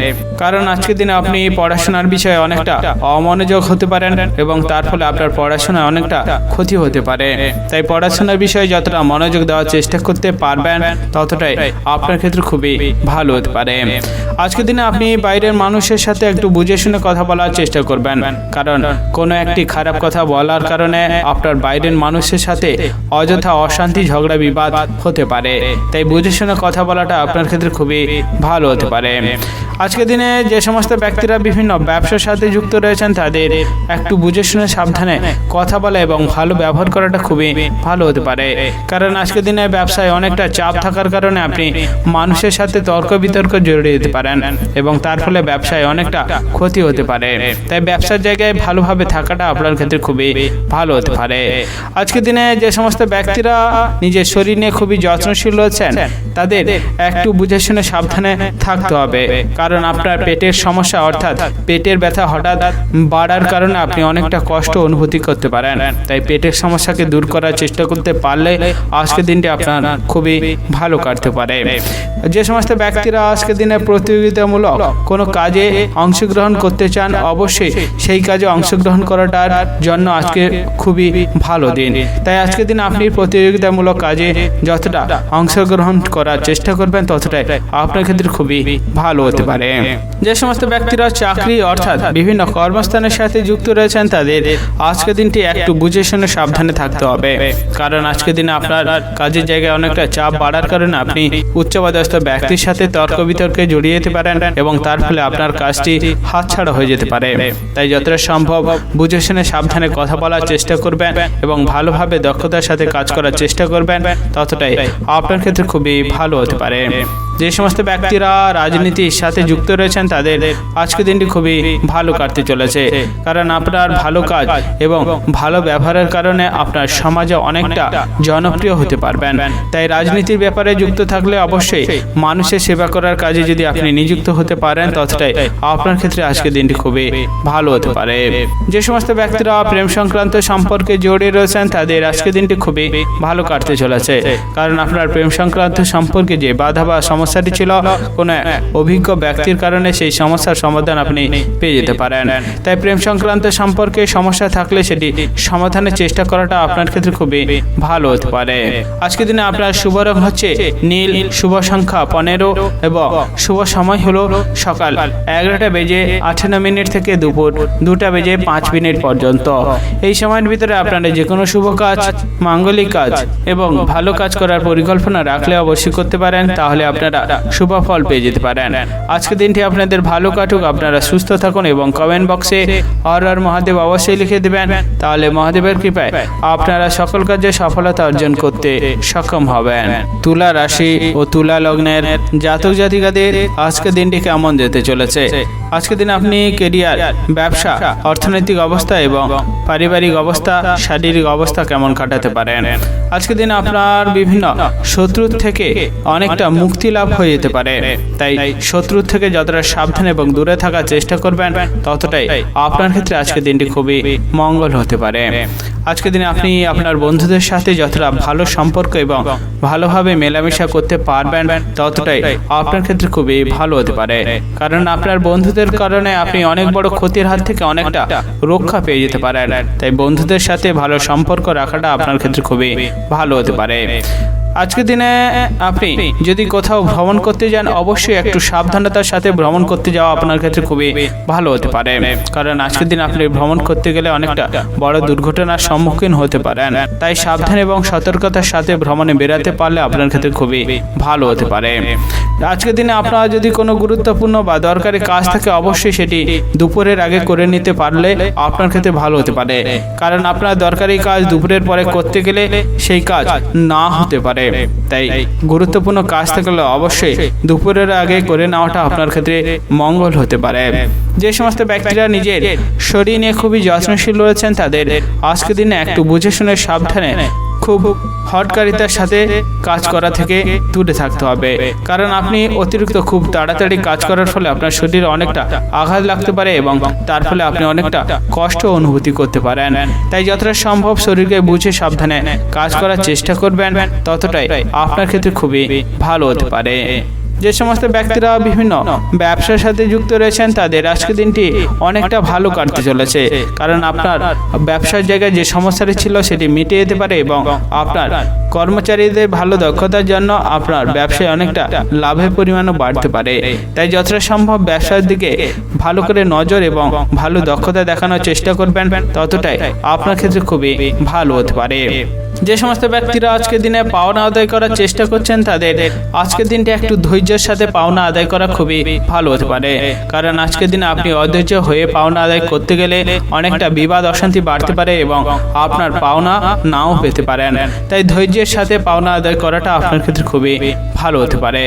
কারণ আজকের দিনে আপনি পড়াশোনার বিষয়ে অনেকটা অমনোযোগ হতে পারেন এবং তার ফলে আপনার পড়াশোনায় অনেকটা ক্ষতি হতে পারে। তাই পড়াশোনার বিষয়ে যতটা মনোযোগ দেওয়ার চেষ্টা করতে পারবেন ততটাই আপনার ক্ষেত্রে খুবই ভালো হতে পারে। আজকের দিনে আপনি বাইরের মানুষের সাথে একটু বুঝে শুনে কথা বলার চেষ্টা করবেন, কারণ কোনো একটি খারাপ কথা বলার কারণে আপনার বাইরের মানুষের সাথে অযথা অশান্তি, ঝগড়া, বিবাদ হতে পারে। তাই বুঝে শুনে কথা বলাটা আপনার ক্ষেত্রে খুবই ভালো হতে পারে। আজকের দিনে যে সমস্ত ব্যক্তিরা বিভিন্ন ব্যবসার সাথে যুক্ত রয়েছেন তাদের একটু বুঝে শুনে সাবধানে কথা বলা এবং ভালো ব্যবহার করাটা খুবই ভালো হতে পারে, কারণ আজকের দিনে ব্যবসায় অনেকটা চাপ থাকার কারণে আপনি মানুষের সাথে তর্ক বিতর্ক জড়িয়ে যেতে পারেন এবং তার ফলে ব্যবসায় অনেকটা ক্ষতি হতে পারে। তাই ব্যবসার জায়গায় ভালোভাবে থাকাটা আপনার ক্ষেত্রে খুবই ভালো হতে পারে। আজকের দিনে যে সমস্ত ব্যক্তিরা নিজের শরীর নিয়ে খুবই যত্নশীল রয়েছেন তাদের একটু বুঝে শুনে সাবধানে থাকতে হবে, কারণ আপনার পেটের সমস্যা অর্থাৎ পেটের ব্যথা হঠাৎ বাড়ার কারণে আপনি অনেকটা কষ্ট অনুভূতি করতে পারেন। তাই পেটের সমস্যাকে দূর করার চেষ্টা করতে পারলে আজকের দিনটি আপনার খুবই ভালো কাটতে পারে। যে সমস্ত ব্যক্তিরা আজকের দিনে প্রতিযোগিতামূলক কোনো কাজে অংশগ্রহণ করতে চান অবশ্যই সেই কাজে অংশগ্রহণ করাটার জন্য আজকে খুবই ভালো দিন। তাই আজকের দিন আপনি প্রতিযোগিতামূলক কাজে যতটা অংশগ্রহণ করার চেষ্টা করবেন ততটাই আপনার ক্ষেত্রে খুবই ভালো হতে পারে। যে সমস্ত ব্যক্তিরা চাকরি অর্থাৎ বিভিন্ন কর্মস্থানের সাথে যুক্ত রয়েছেন তাদের আজকের দিনটি একটু বুঝে শুনে সাবধানে থাকতে হবে, কারণ আজকের দিনে আপনার কাজের জায়গায় অনেকটা চাপ বাড়ার কারণে আপনি উচ্চপদস্থ ব্যক্তির সাথে তর্ক বিতর্কে জড়িয়ে যেতে পারেন এবং তার ফলে আপনার কাজটি হাতছাড়া হয়ে যেতে পারে। তাই যতটা সম্ভব বুঝে শুনে সাবধানে কথা বলার চেষ্টা করবেন এবং ভালোভাবে দক্ষতার সাথে কাজ করার চেষ্টা করবেন, ততটাই আপনার ক্ষেত্রে খুবই ভালো হতে পারে। যে সমস্ত ব্যক্তিরা রাজনীতির সাথে যুক্ত রয়েছেন তাদের আজকের দিনটি খুবই ভালো কাটতে চলেছে, কারণ আপনার ভালো কাজ এবং ভালো ব্যবহারের কারণে আপনার সমাজে অনেকটা জনপ্রিয় হতে পারবেন। তাই রাজনীতির ব্যাপারে যুক্ত থাকলে অবশ্যই মানুষের সেবা করার কাজে যদি আপনি নিযুক্ত হতে পারেন ততটাই আপনার ক্ষেত্রে আজকের দিনটি খুবই ভালো হতে পারে। যে সমস্ত ব্যক্তিরা প্রেম সংক্রান্ত সম্পর্কে জড়িয়ে রয়েছেন তাদের আজকের দিনটি খুবই ভালো কাটতে চলেছে, কারণ আপনার প্রেম সংক্রান্ত সম্পর্কে যে বাধা বা সমস্যাটি ছিল কোনো অভিজ্ঞ ব্যক্তির কারণে সেই সমস্যার সমাধান আপনি পেয়ে যেতে পারেন। তাই প্রেম সংক্রান্ত সম্পর্কে সমস্যা থাকলে সেটি সমাধানের চেষ্টা করাটা আপনার ক্ষেত্রে খুবই ভালো হতে পারে। আজকের দিনে আপনার শুভ রং হচ্ছে নীল, শুভ সংখ্যা 15 এবং শুভ সময় হলো সকাল 11:58 থেকে দুপুর 2:05 পর্যন্ত। এই সময়ের ভিতরে আপনারা যে কোনো শুভ কাজ, মাঙ্গলিক কাজ এবং ভালো কাজ করার পরিকল্পনা রাখলে অবশ্যই করতে পারেন, তাহলে আপনার আপনারা শুভ ফল পেয়ে যেতে পারেন। আজকের দিনটি আপনাদের ভালো কাটুক, আপনারা সুস্থ থাকুন এবং কমেন্ট বক্সে হর হর মহাদেব অবশ্যই লিখে দেবেন। তাহলে মহাদেবের কৃপায় আপনারা সকল কাজে সফলতা অর্জন করতে সক্ষম হবেন। তুলা রাশি ও তুলা লগ্নের জাতক জাতিকাদের আজকের দিনটি কেমন যেতে চলেছে? আজকের দিন আপনি কেরিয়ার, ব্যবসা, অর্থনৈতিক অবস্থা এবং পারিবারিক অবস্থা, শারীরিক অবস্থা কেমন কাটাতে পারেন? আজকের দিন আপনার বিভিন্ন শত্রুর থেকে অনেকটা মুক্তি লাভ হয়ে যেতে পারে। তাই শত্রুর থেকে যতটা সাবধান এবং দূরে থাকার চেষ্টা করবেন ততটাই আপনার ক্ষেত্রে আজকের দিনটি খুবই মঙ্গল হতে পারে। আজকের দিনে আপনি আপনার বন্ধুদের সাথে যতটা ভালো সম্পর্ক এবং ভালোভাবে মেলামেশা করতে পারবেন ততটাই আপনার ক্ষেত্রে খুবই ভালো হতে পারে। কারণ আপনার বন্ধুদের কারণে আপনি অনেক বড় ক্ষতির হাত থেকে অনেকটা রক্ষা পেয়ে যেতে পারেন। তাই বন্ধুদের সাথে ভালো সম্পর্ক রাখাটা আপনার ক্ষেত্রে খুবই ভালো হতে পারে। আজকের দিনে আপনি যদি কোথাও ভ্রমণ করতে যান অবশ্যই একটু সাবধানতার সাথে ভ্রমণ করতে যাওয়া আপনার ক্ষেত্রে খুবই ভালো হতে পারে। কারণ আজকের দিন আপনি ভ্রমণ করতে গেলে অনেকটা বড় দুর্ঘটনার সম্মুখীন হতে পারেন। তাই সাবধান এবং সতর্কতার সাথে ভ্রমণে বেরাতে পারলে আপনার ক্ষেত্রে খুবই ভালো হতে পারে। আজকের দিনে আপনার যদি কোনো গুরুত্বপূর্ণ বা দরকারি কাজ থাকে অবশ্যই সেটি দুপুরের আগে করে নিতে পারলে আপনার ক্ষেত্রে ভালো হতে পারে। কারণ আপনার দরকারি কাজ দুপুরের পরে করতে গেলে সেই কাজ না হতে পারে। তাই গুরুত্বপূর্ণ কাজ থাকলে অবশ্যই দুপুরের আগে করে নেওয়াটা আপনার ক্ষেত্রে মঙ্গল হতে পারে। যে সমস্ত ব্যক্তিরা নিজের শরীর নিয়ে খুবই যত্নশীল রয়েছেন তাদের আজকের দিনে একটু বুঝে শুনে সাবধানে খুব হটকারিতার সাথে কাজ করা থেকে দূরে থাকতে হবে। কারণ আপনি অতিরিক্ত খুব তাড়াতাড়ি কাজ করার ফলে আপনার শরীরে অনেকটা আঘাত লাগতে পারে এবং তার ফলে আপনি অনেকটা কষ্ট অনুভূতি করতে পারেন। তাই যতটা সম্ভব শরীরকে বুঝে সাবধানে কাজ করার চেষ্টা করবেন ততটাই আপনার ক্ষেত্রে খুবই ভালো হতে পারে। যে সমস্ত ব্যক্তিরা বিভিন্ন ব্যবসার সাথে যুক্ত রয়েছেন তাদের আজকের দিনটি অনেকটা ভালো কাটতে চলেছে। কারণ আপনার ব্যবসার জায়গায় যে সমস্যাটি ছিল সেটি মিটে যেতে পারে এবং আপনার কর্মচারীদের ভালো দক্ষতার জন্য আপনার ব্যবসায় অনেকটা লাভের পরিমাণও বাড়তে পারে। তাই যতটা সম্ভব ব্যবসার দিকে ভালো করে নজর এবং ভালো দক্ষতা দেখানোর চেষ্টা করবেন ততটাই আপনার ক্ষেত্রে খুবই ভালো হতে পারে। যে সমস্ত ব্যক্তিরা আজকের দিনে পাওনা আদায় করার চেষ্টা করছেন তাদের আজকের দিনটা একটু ধৈর্যের সাথে পাওনা আদায় করা খুবই ভালো হতে পারে। কারণ আজকের দিনে আপনি অধৈর্য হয়ে পাওনা আদায় করতে গেলে অনেকটা বিবাদ অশান্তি বাড়তে পারে এবং আপনার পাওনা নাও পেতে পারেন। তাই ধৈর্যের সাথে পাওনা আদায় করাটা আপনার ক্ষেত্রে খুবই ভালো হতে পারে।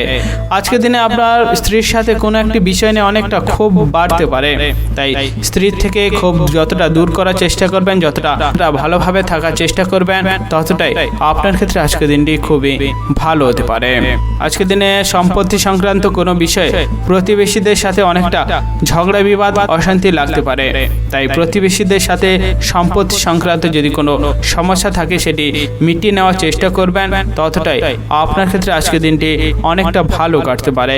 আজকের দিনে আপনার স্ত্রীর সাথে কোনো একটি বিষয় নিয়ে অনেকটা ক্ষোভ বাড়তে পারে। তাই স্ত্রীর থেকে ক্ষোভ যতটা দূর করার চেষ্টা করবেন, যতটা ভালোভাবে থাকার চেষ্টা করবেন ততটাই আপনার ক্ষেত্রে আজকের দিনটি খুবই ভালো হতে পারে। আজকের দিনে সম্পত্তি সংক্রান্ত কোনো বিষয়ে প্রতিবেশীদের সাথে অনেকটা ঝগড়া বিবাদ অশান্তি লাগতে পারে। তাই প্রতিবেশীদের সাথে সম্পত্তি সংক্রান্ত যদি কোনো সমস্যা থাকে সেটি মিটিয়ে নেওয়ার চেষ্টা করবেন ততটাই আপনার ক্ষেত্রে আজকের দিনটি অনেকটা ভালো কাটতে পারে।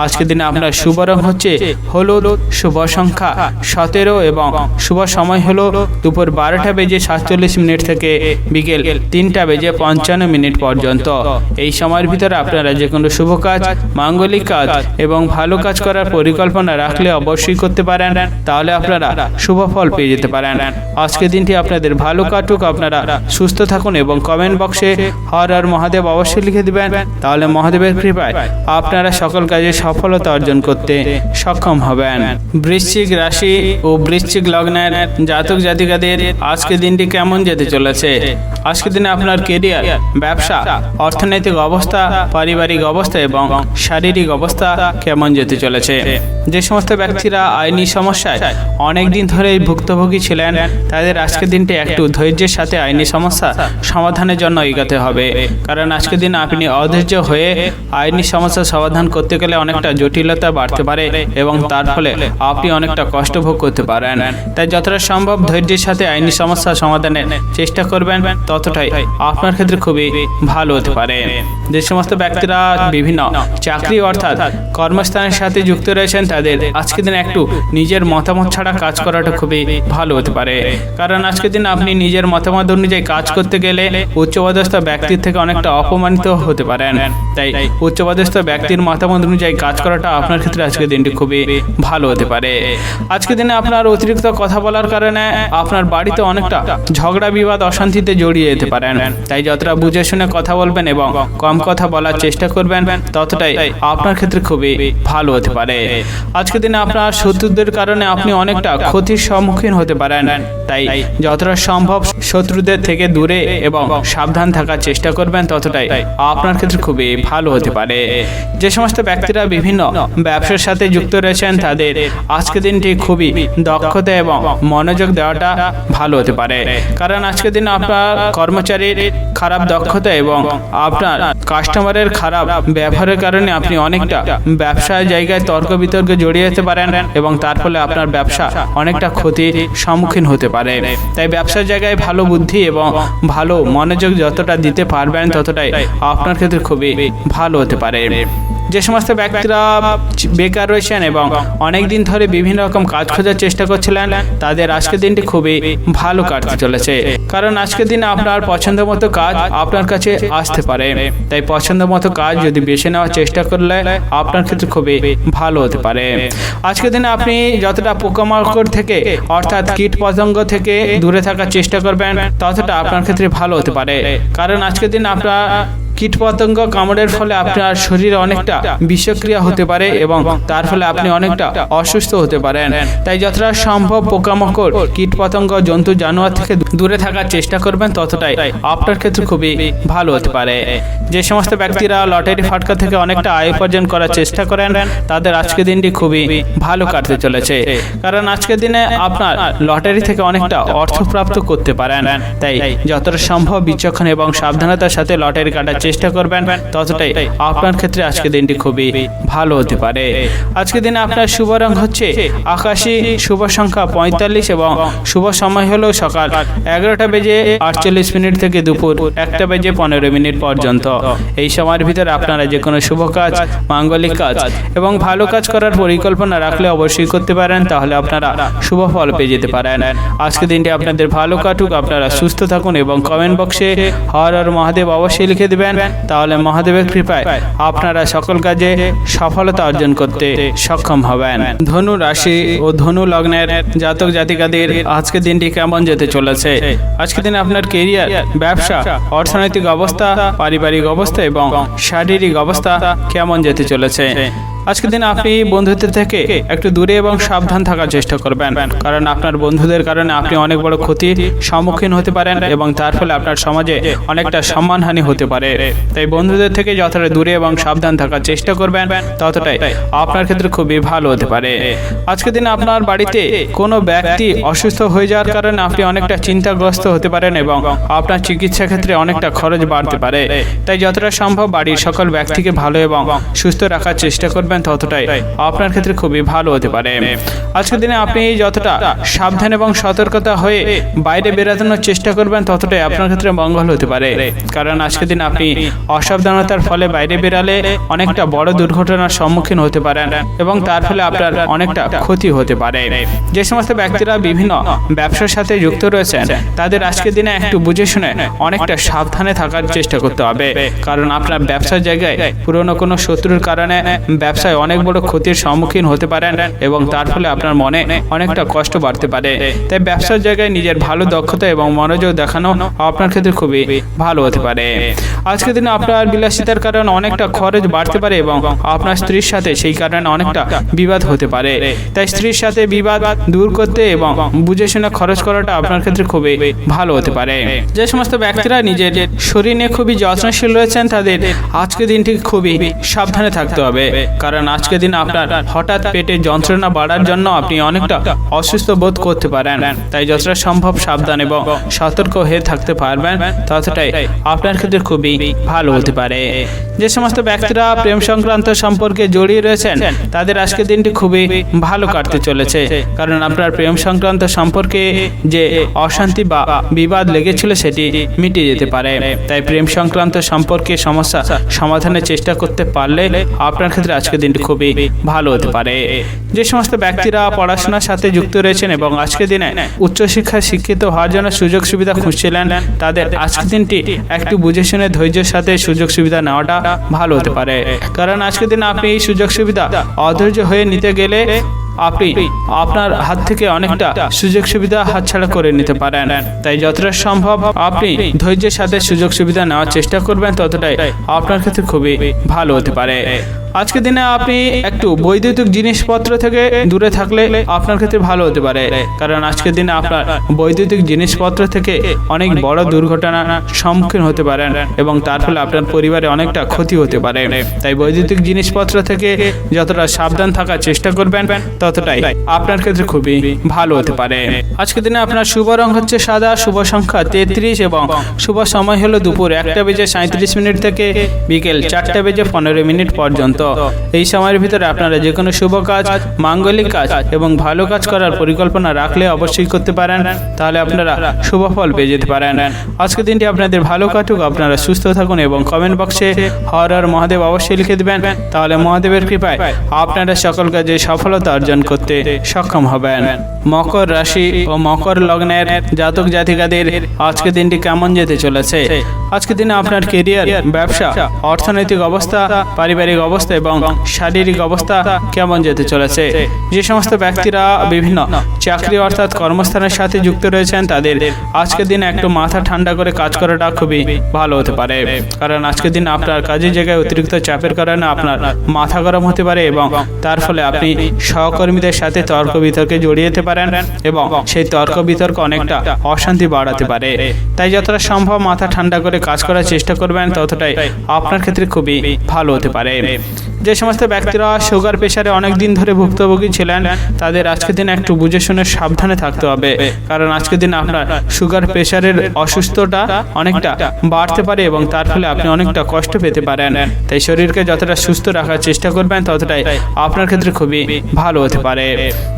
আজকের দিনে আপনার শুভ রং হচ্ছে হলুদ, শুভ সংখ্যা 17 এবং শুভ সময় হলো দুপুর 12টা বেজে 47 মিনিট থেকে বিকেল 3টা বেজে 55 মিনিট পর্যন্ত। এই সময়ের ভিতরে আপনারা যে কোনো শুভ কাজ, মাঙ্গলিক কাজ এবং ভালো কাজ করার পরিকল্পনা রাখলে অবশ্যই করতে পারেন। তাহলে আপনারা শুভ ফল পেয়ে যেতে পারেন। আজকের দিনটি আপনাদের ভালো কাটুক, আপনারা সুস্থ থাকুন এবং কমেন্ট বক্সে হর হর মহাদেব অবশ্যই লিখে দিবেন। তাহলে মহাদেবের কৃপায় আপনারা সকল কাজে সফলতা অর্জন করতে সক্ষম হবেন। বৃশ্চিক রাশি ও বৃশ্চিক লগ্নের জাতক জাতিকাদের আজকের দিনটি কেমন যেতে চলেছে? আজকের দিনে আপনার কেরিয়ার, ব্যবসা, অর্থনৈতিক অবস্থা, পারিবারিক অবস্থা এবং শারীরিক অবস্থা কেমন যেতে চলেছে? যে সমস্ত ব্যক্তিরা আইনি সমস্যায় অনেক দিন ধরেই ভুক্তভোগী ছিলেন তাদের আজকের দিনটি একটু ধৈর্যের সাথে আইনি সমস্যা সমাধানের জন্য এগোতে হবে। কারণ আজকের দিন আপনি অধৈর্য হয়ে আইনি সমস্যা সমাধান করতে গেলে অনেকটা জটিলতা বাড়তে পারে এবং তার ফলে আপনি অনেকটা কষ্ট ভোগ করতে পারেন। তাই যতটা সম্ভব ধৈর্যের সাথে আইনি সমস্যা সমাধানের চেষ্টা করবেন ততটাই আপনার ক্ষেত্রে খুবই ভালো হতে পারে। যে সমস্ত ব্যক্তিরা বিভিন্ন চাকরি অর্থাৎ কর্মস্থানের সাথে যুক্ত রয়েছেন তাদের আজকের দিন একটু নিজের মতামত ছাড়া কাজ করাটা খুবই ভালো হতে পারে। কারণ আজকের দিন আপনি নিজের মতামত অনুযায়ী কাজ করতে গেলে উচ্চপদস্থ ব্যক্তির থেকে অনেকটা অপমানিত হতে পারেন। তাই উচ্চপদস্থ ব্যক্তির মতামত অনুযায়ী কাজ করাটা আপনার ক্ষেত্রে আজকের দিনটি খুবই ভালো হতে পারে। আজকের দিনে আপনার অতিরিক্ত কথা বলার কারণে আপনার বাড়িতে অনেকটা ঝগড়া বিবাদ অশান্তিতে জড়িয়ে যেতে পারেন। তাই যতটা বুঝে শুনে কথা বলবেন এবং কম কথা বলার চেষ্টা করবেন ততটাই আপনার ক্ষেত্রে খুবই ভালো হতে পারে। আজকের দিনে আপনার শত্রুদের কারণে আপনি অনেকটা ক্ষতির সম্মুখীন হতে পারেন। তাই যতটা সম্ভব শত্রুদের থেকে দূরে এবং সাবধান থাকার চেষ্টা করবেন ততটাই আপনার ক্ষেত্রে খুবই ভালো হতে পারে। যে সমস্ত ব্যক্তিরা বিভিন্ন ব্যবসার সাথে যুক্ত রয়েছেন তাদের আজকের দিনটি খুবই দক্ষতা এবং মনোযোগ দেওয়াটা ভালো হতে পারে। কারণ আজকের দিনে আপনার কর্মচারীর খারাপ দক্ষতা এবং আপনার কাস্টমারের খারাপ ব্যবহারের কারণে আপনি অনেকটা ব্যবসার জায়গায় তর্ক বিতর্কে জড়িয়ে যেতে পারেন এবং তার ফলে আপনার ব্যবসা অনেকটা ক্ষতির সম্মুখীন হতে পারে। তাই ব্যবসার জায়গায় ভালো বুদ্ধি এবং ভালো মনোযোগ যতটা দিতে পারবেন ততটাই আপনার ক্ষেত্রে খুবই ভালো হতে পারে। যে সমস্ত ব্যক্তিরা বেকার রয়েছেন এবং অনেক দিন ধরে বিভিন্ন রকম কাজ খোঁজার চেষ্টা করছিলেন তাদের আজকের দিনটি খুবই ভালো কাটতে চলেছে। কারণ আজকের দিনে আপনার পছন্দ মতো কাজ আপনার কাছে আসতে পারে। তাই পছন্দ মতো কাজ যদি বেছে নেওয়ার চেষ্টা করলে আপনার ক্ষেত্রে খুবই ভালো হতে পারে। আজকের দিনে আপনি যতটা পোকামাকড় থেকে অর্থাৎ কীট পতঙ্গ থেকে দূরে থাকার চেষ্টা করবেন ততটা আপনার ক্ষেত্রে ভালো হতে পারে। কারণ আজকের দিন আপনার কীটপতঙ্গ কামড়ের ফলে আপনার শরীরে অনেকটা বিষক্রিয়া হতে পারে এবং তার ফলে আপনি অনেকটা অসুস্থ হতে পারেন। তাই যতটা সম্ভব পোকামাকড় কীটপতঙ্গ জন্তু জানোয়ার থেকে দূরে থাকার চেষ্টা করবেন ততটাই আপনার ক্ষেত্রে খুবই ভালো হতে পারে। যে সমস্ত ব্যক্তিরা লটারি ফাটকা থেকে অনেকটা আয় উপার্জন করার চেষ্টা করেন তাদের আজকের দিনটি খুবই ভালো কাটতে চলেছে। কারণ আজকের দিনে আপনার লটারি থেকে অনেকটা অর্থ প্রাপ্ত করতে পারেন। তাই যতটা সম্ভব বিচক্ষণ এবং সাবধানতার সাথে লটারি কাটার চেষ্টা করবেন ততটাই আপনার ক্ষেত্রে আজকের দিনটি খুবই ভালো হতে পারে। আজকের দিনে আপনার শুভ রং হচ্ছে আকাশী, শুভ সংখ্যা 45 এবং শুভ সময় হলো সকাল 11টা বেজে 48 মিনিট থেকে দুপুর 1টা বেজে 15 মিনিট পর্যন্ত। এই সময়ের ভিতরে আপনারা যে কোনো শুভ কাজ, মাঙ্গলিক কাজ এবং ভালো কাজ করার পরিকল্পনা রাখলে অবশ্যই করতে পারেন, তাহলে আপনারা শুভ ফল পেয়ে যেতে পারেন। আজকের দিনটি আপনাদের ভালো কাটুক, আপনারা সুস্থ থাকুন এবং কমেন্ট বক্সে হর হর মহাদেব অবশ্যই লিখে দিবেন। তাহলে মহাদেবের কৃপায় আপনারা সকল কাজে সফলতা অর্জন করতে সক্ষম হবেন। ধনু রাশি ও ধনু লগ্নের জাতক জাতিকাদের আজকের দিনটি কেমন যেতে চলেছে? আজকের দিনে আপনার কেরিয়ার, ব্যবসা, অর্থনৈতিক অবস্থা, পারিবারিক অবস্থা এবং শারীরিক অবস্থা কেমন যেতে চলেছে? আজকের দিন আপনি বন্ধুদের থেকে একটু দূরে এবং সাবধান থাকার চেষ্টা করবেন। কারণ আপনার বন্ধুদের কারণে আপনি অনেক বড় ক্ষতির সম্মুখীন হতে পারেন এবং তার ফলে আপনার সমাজে অনেকটা সম্মানহানি হতে পারে। তাই বন্ধুদের থেকে যতটা দূরে এবং সাবধান থাকার চেষ্টা করবেন ততটাই আপনার ক্ষেত্রে খুবই ভালো হতে পারে। আজকের দিন আপনার বাড়িতে কোনো ব্যক্তি অসুস্থ হয়ে যাওয়ার কারণে আপনি অনেকটা চিন্তাগ্রস্ত হতে পারেন এবং আপনার চিকিৎসা ক্ষেত্রে অনেকটা খরচ বাড়তে পারে। তাই যতটা সম্ভব বাড়ির সকল ব্যক্তিকে ভালো এবং সুস্থ রাখার চেষ্টা করবেন ততটাই আপনার ক্ষেত্রে খুবই ভালো হতে পারে। আজকের দিনে আপনি যতটা সাবধান এবং সতর্কতা হয়ে বাইরে বেরানোর চেষ্টা করবেন ততটাই আপনার ক্ষেত্রে মঙ্গল হতে পারে। কারণ আজকের দিন আপনি অসাবধানতার ফলে বাইরে বেরালে অনেকটা বড় দুর্ঘটনার সম্মুখীন হতে পারেন এবং তার ফলে আপনার অনেকটা ক্ষতি হতে পারে। যে সমস্ত ব্যক্তিরা বিভিন্ন ব্যবসার সাথে যুক্ত রয়েছেন তাদের আজকের দিনে একটু বুঝে শুনে অনেকটা সাবধানে থাকার চেষ্টা করতে হবে। কারণ আপনার ব্যবসার জায়গায় পুরনো কোনো শত্রুর কারণে ব্যবসায় অনেক বড় ক্ষতির সম্মুখীন হতে পারেন এবং তার ফলে আপনার মনে অনেকটা কষ্ট বাড়তে পারে। তাই ব্যবসার জায়গায় নিজের ভালো দক্ষতা এবং মনোযোগ দেখানো আপনার ক্ষেত্রে খুবই ভালো হতে পারে। আজকের দিনে আপনার বিলাসিতার কারণে অনেকটা খরচ বাড়তে পারে এবং আপনার স্ত্রীর সাথে সেই কারণে অনেকটা বিবাদ হতে পারে। তাই স্ত্রীর সাথে বিবাদ দূর করতে এবং বুঝে শুনে খরচ করাটা আপনার ক্ষেত্রে খুবই ভালো হতে পারে। যে সমস্ত ব্যক্তিরা নিজের শরীর নিয়ে খুবই যত্নশীল রয়েছেন তাদের আজকের দিনটি খুবই সাবধানে থাকতে হবে। কারণ আজকের দিন আপনার হঠাৎ পেটে যন্ত্রণা বাড়ার জন্য আপনি অনেকটা অসুস্থ বোধ করতে পারেন। তাই যতটা সম্ভব সাবধান এবং সতর্ক হয়ে থাকতে পারবেন ততটাই আপনার ক্ষেত্রে খুবই ভালো হতে পারে। যে সমস্ত ব্যক্তিরা প্রেম সংক্রান্ত সম্পর্কে জড়িয়ে রয়েছেন তাদের আজকের দিনটি খুবই ভালো কাটতে চলেছে। কারণ আপনার প্রেম সংক্রান্ত সম্পর্কে যে অশান্তি বা বিবাদ লেগেছিল সেটি মিটে যেতে পারে। তাই প্রেম সংক্রান্ত সম্পর্কে সমস্যা সমাধানের চেষ্টা করতে পারলে আপনার ক্ষেত্রে আজকের দিনটি খুবই ভালো হতে পারে। যে সমস্ত ব্যক্তিরা পড়াশোনার সাথে যুক্ত রয়েছেন এবং আজকের দিনে উচ্চশিক্ষায় শিক্ষিত হওয়ার জন্য সুযোগ সুবিধা খুঁজছিলেন, তাদের আজকের দিনটি একটু বুঝে শুনে ধৈর্যের সাথে সুযোগ সুবিধা নেওয়াটা ভালো হতে পারে। কারণ আজকের দিনে আপনি এই সুযোগ সুবিধা অধৈর্য হয়ে নিতে গেলে আপনি আপনার হাত থেকে অনেকটা সুযোগ সুবিধা হাতছাড়া করে নিতে পারেন। তাই যতটা সম্ভব আপনি ধৈর্যের সাথে সুযোগ সুবিধা নেওয়ার চেষ্টা করবেন, ততটাই আপনার ক্ষেত্রে খুবই ভালো হতে পারে। আজকের দিনে আপনি একটু বৈদ্যুতিক জিনিসপত্র থেকে দূরে থাকলে আপনার ক্ষেত্রে ভালো হতে পারে। কারণ আজকের দিনে আপনার বৈদ্যুতিক জিনিসপত্র থেকে অনেক বড় দুর্ঘটনার সম্মুখীন হতে পারেন এবং তার ফলে আপনার পরিবারে অনেকটা ক্ষতি হতে পারে। তাই বৈদ্যুতিক জিনিসপত্র থেকে যতটা সাবধান থাকার চেষ্টা করবেন, ততটাই আপনার ক্ষেত্রে খুবই ভালো হতে পারে। আজকের দিনে আপনার শুভ রং হচ্ছে সাদা, শুভ সংখ্যা 33 এবং শুভ সময় হলো দুপুর 1:37 থেকে বিকেল 4:15 পর্যন্ত। এই সময়ের ভিতরে আপনারা যে কোনো শুভ কাজ, মাঙ্গলিক কাজ এবং ভালো কাজ করার পরিকল্পনা রাখলে অবশ্যই করতে পারেন, তাহলে আপনারা শুভ ফল পেয়ে যেতে পারেন। আজকের দিনটি আপনাদের ভালো কাটুক, আপনারা সুস্থ থাকুন এবং কমেন্ট বক্সে হর হর মহাদেব অবশ্যই লিখে দেবেন, তাহলে মহাদেবের কৃপায় আপনারা সকল কাজে সফলতা অর্জন করতে সক্ষম হবেন। মকর রাশি ও মকর লগ্নের জাতক জাতিকাদের আজকের দিনটি কেমন যেতে চলেছে? আজকের দিনে আপনার কেরিয়ার, ব্যবসা, অর্থনৈতিক অবস্থা, পারিবারিক অবস্থা এবং শারীরিক অবস্থা কেমন যেতে চলেছে? যে সমস্ত ব্যক্তিরা বিভিন্ন চাকরি অর্থাৎ কর্মস্থানের সাথে যুক্ত রয়েছেন, তাদের আজকের দিনে একটু মাথা ঠান্ডা করে কাজ করাটা খুবই ভালো হতে পারে। কারণ আজকের দিন আপনার কাজের জায়গায় অতিরিক্ত চাপের কারণে আপনার মাথা গরম হতে পারে এবং তার ফলে আপনি সহকর্মীদের সাথে তর্ক বিতর্কে জড়িয়ে যেতে পারেন এবং সেই তর্ক বিতর্ক অনেকটা অশান্তি বাড়াতে পারে। তাই যতটা সম্ভব মাথা ঠান্ডা করে কাজ করার চেষ্টা করবেন, ততটাই আপনার ক্ষেত্রে খুবই ভালো হতে পারে। যে সমস্ত ব্যক্তিরা সুগার প্রেশারে অনেক দিন ধরে ভুক্তভোগী ছিলেন, তাদের আজকের দিন একটু বুঝে শুনে সাবধানে থাকতে হবে। কারণ আজকের দিন আপনার সুগার প্রেশারের অসুস্থতা অনেকটা বাড়তে পারে এবং তার ফলে আপনি অনেকটা কষ্ট পেতে পারেন। তাই শরীরকে যতটা সুস্থ রাখার চেষ্টা করবেন, ততটাই আপনার ক্ষেত্রে খুবই ভালো হতে পারে।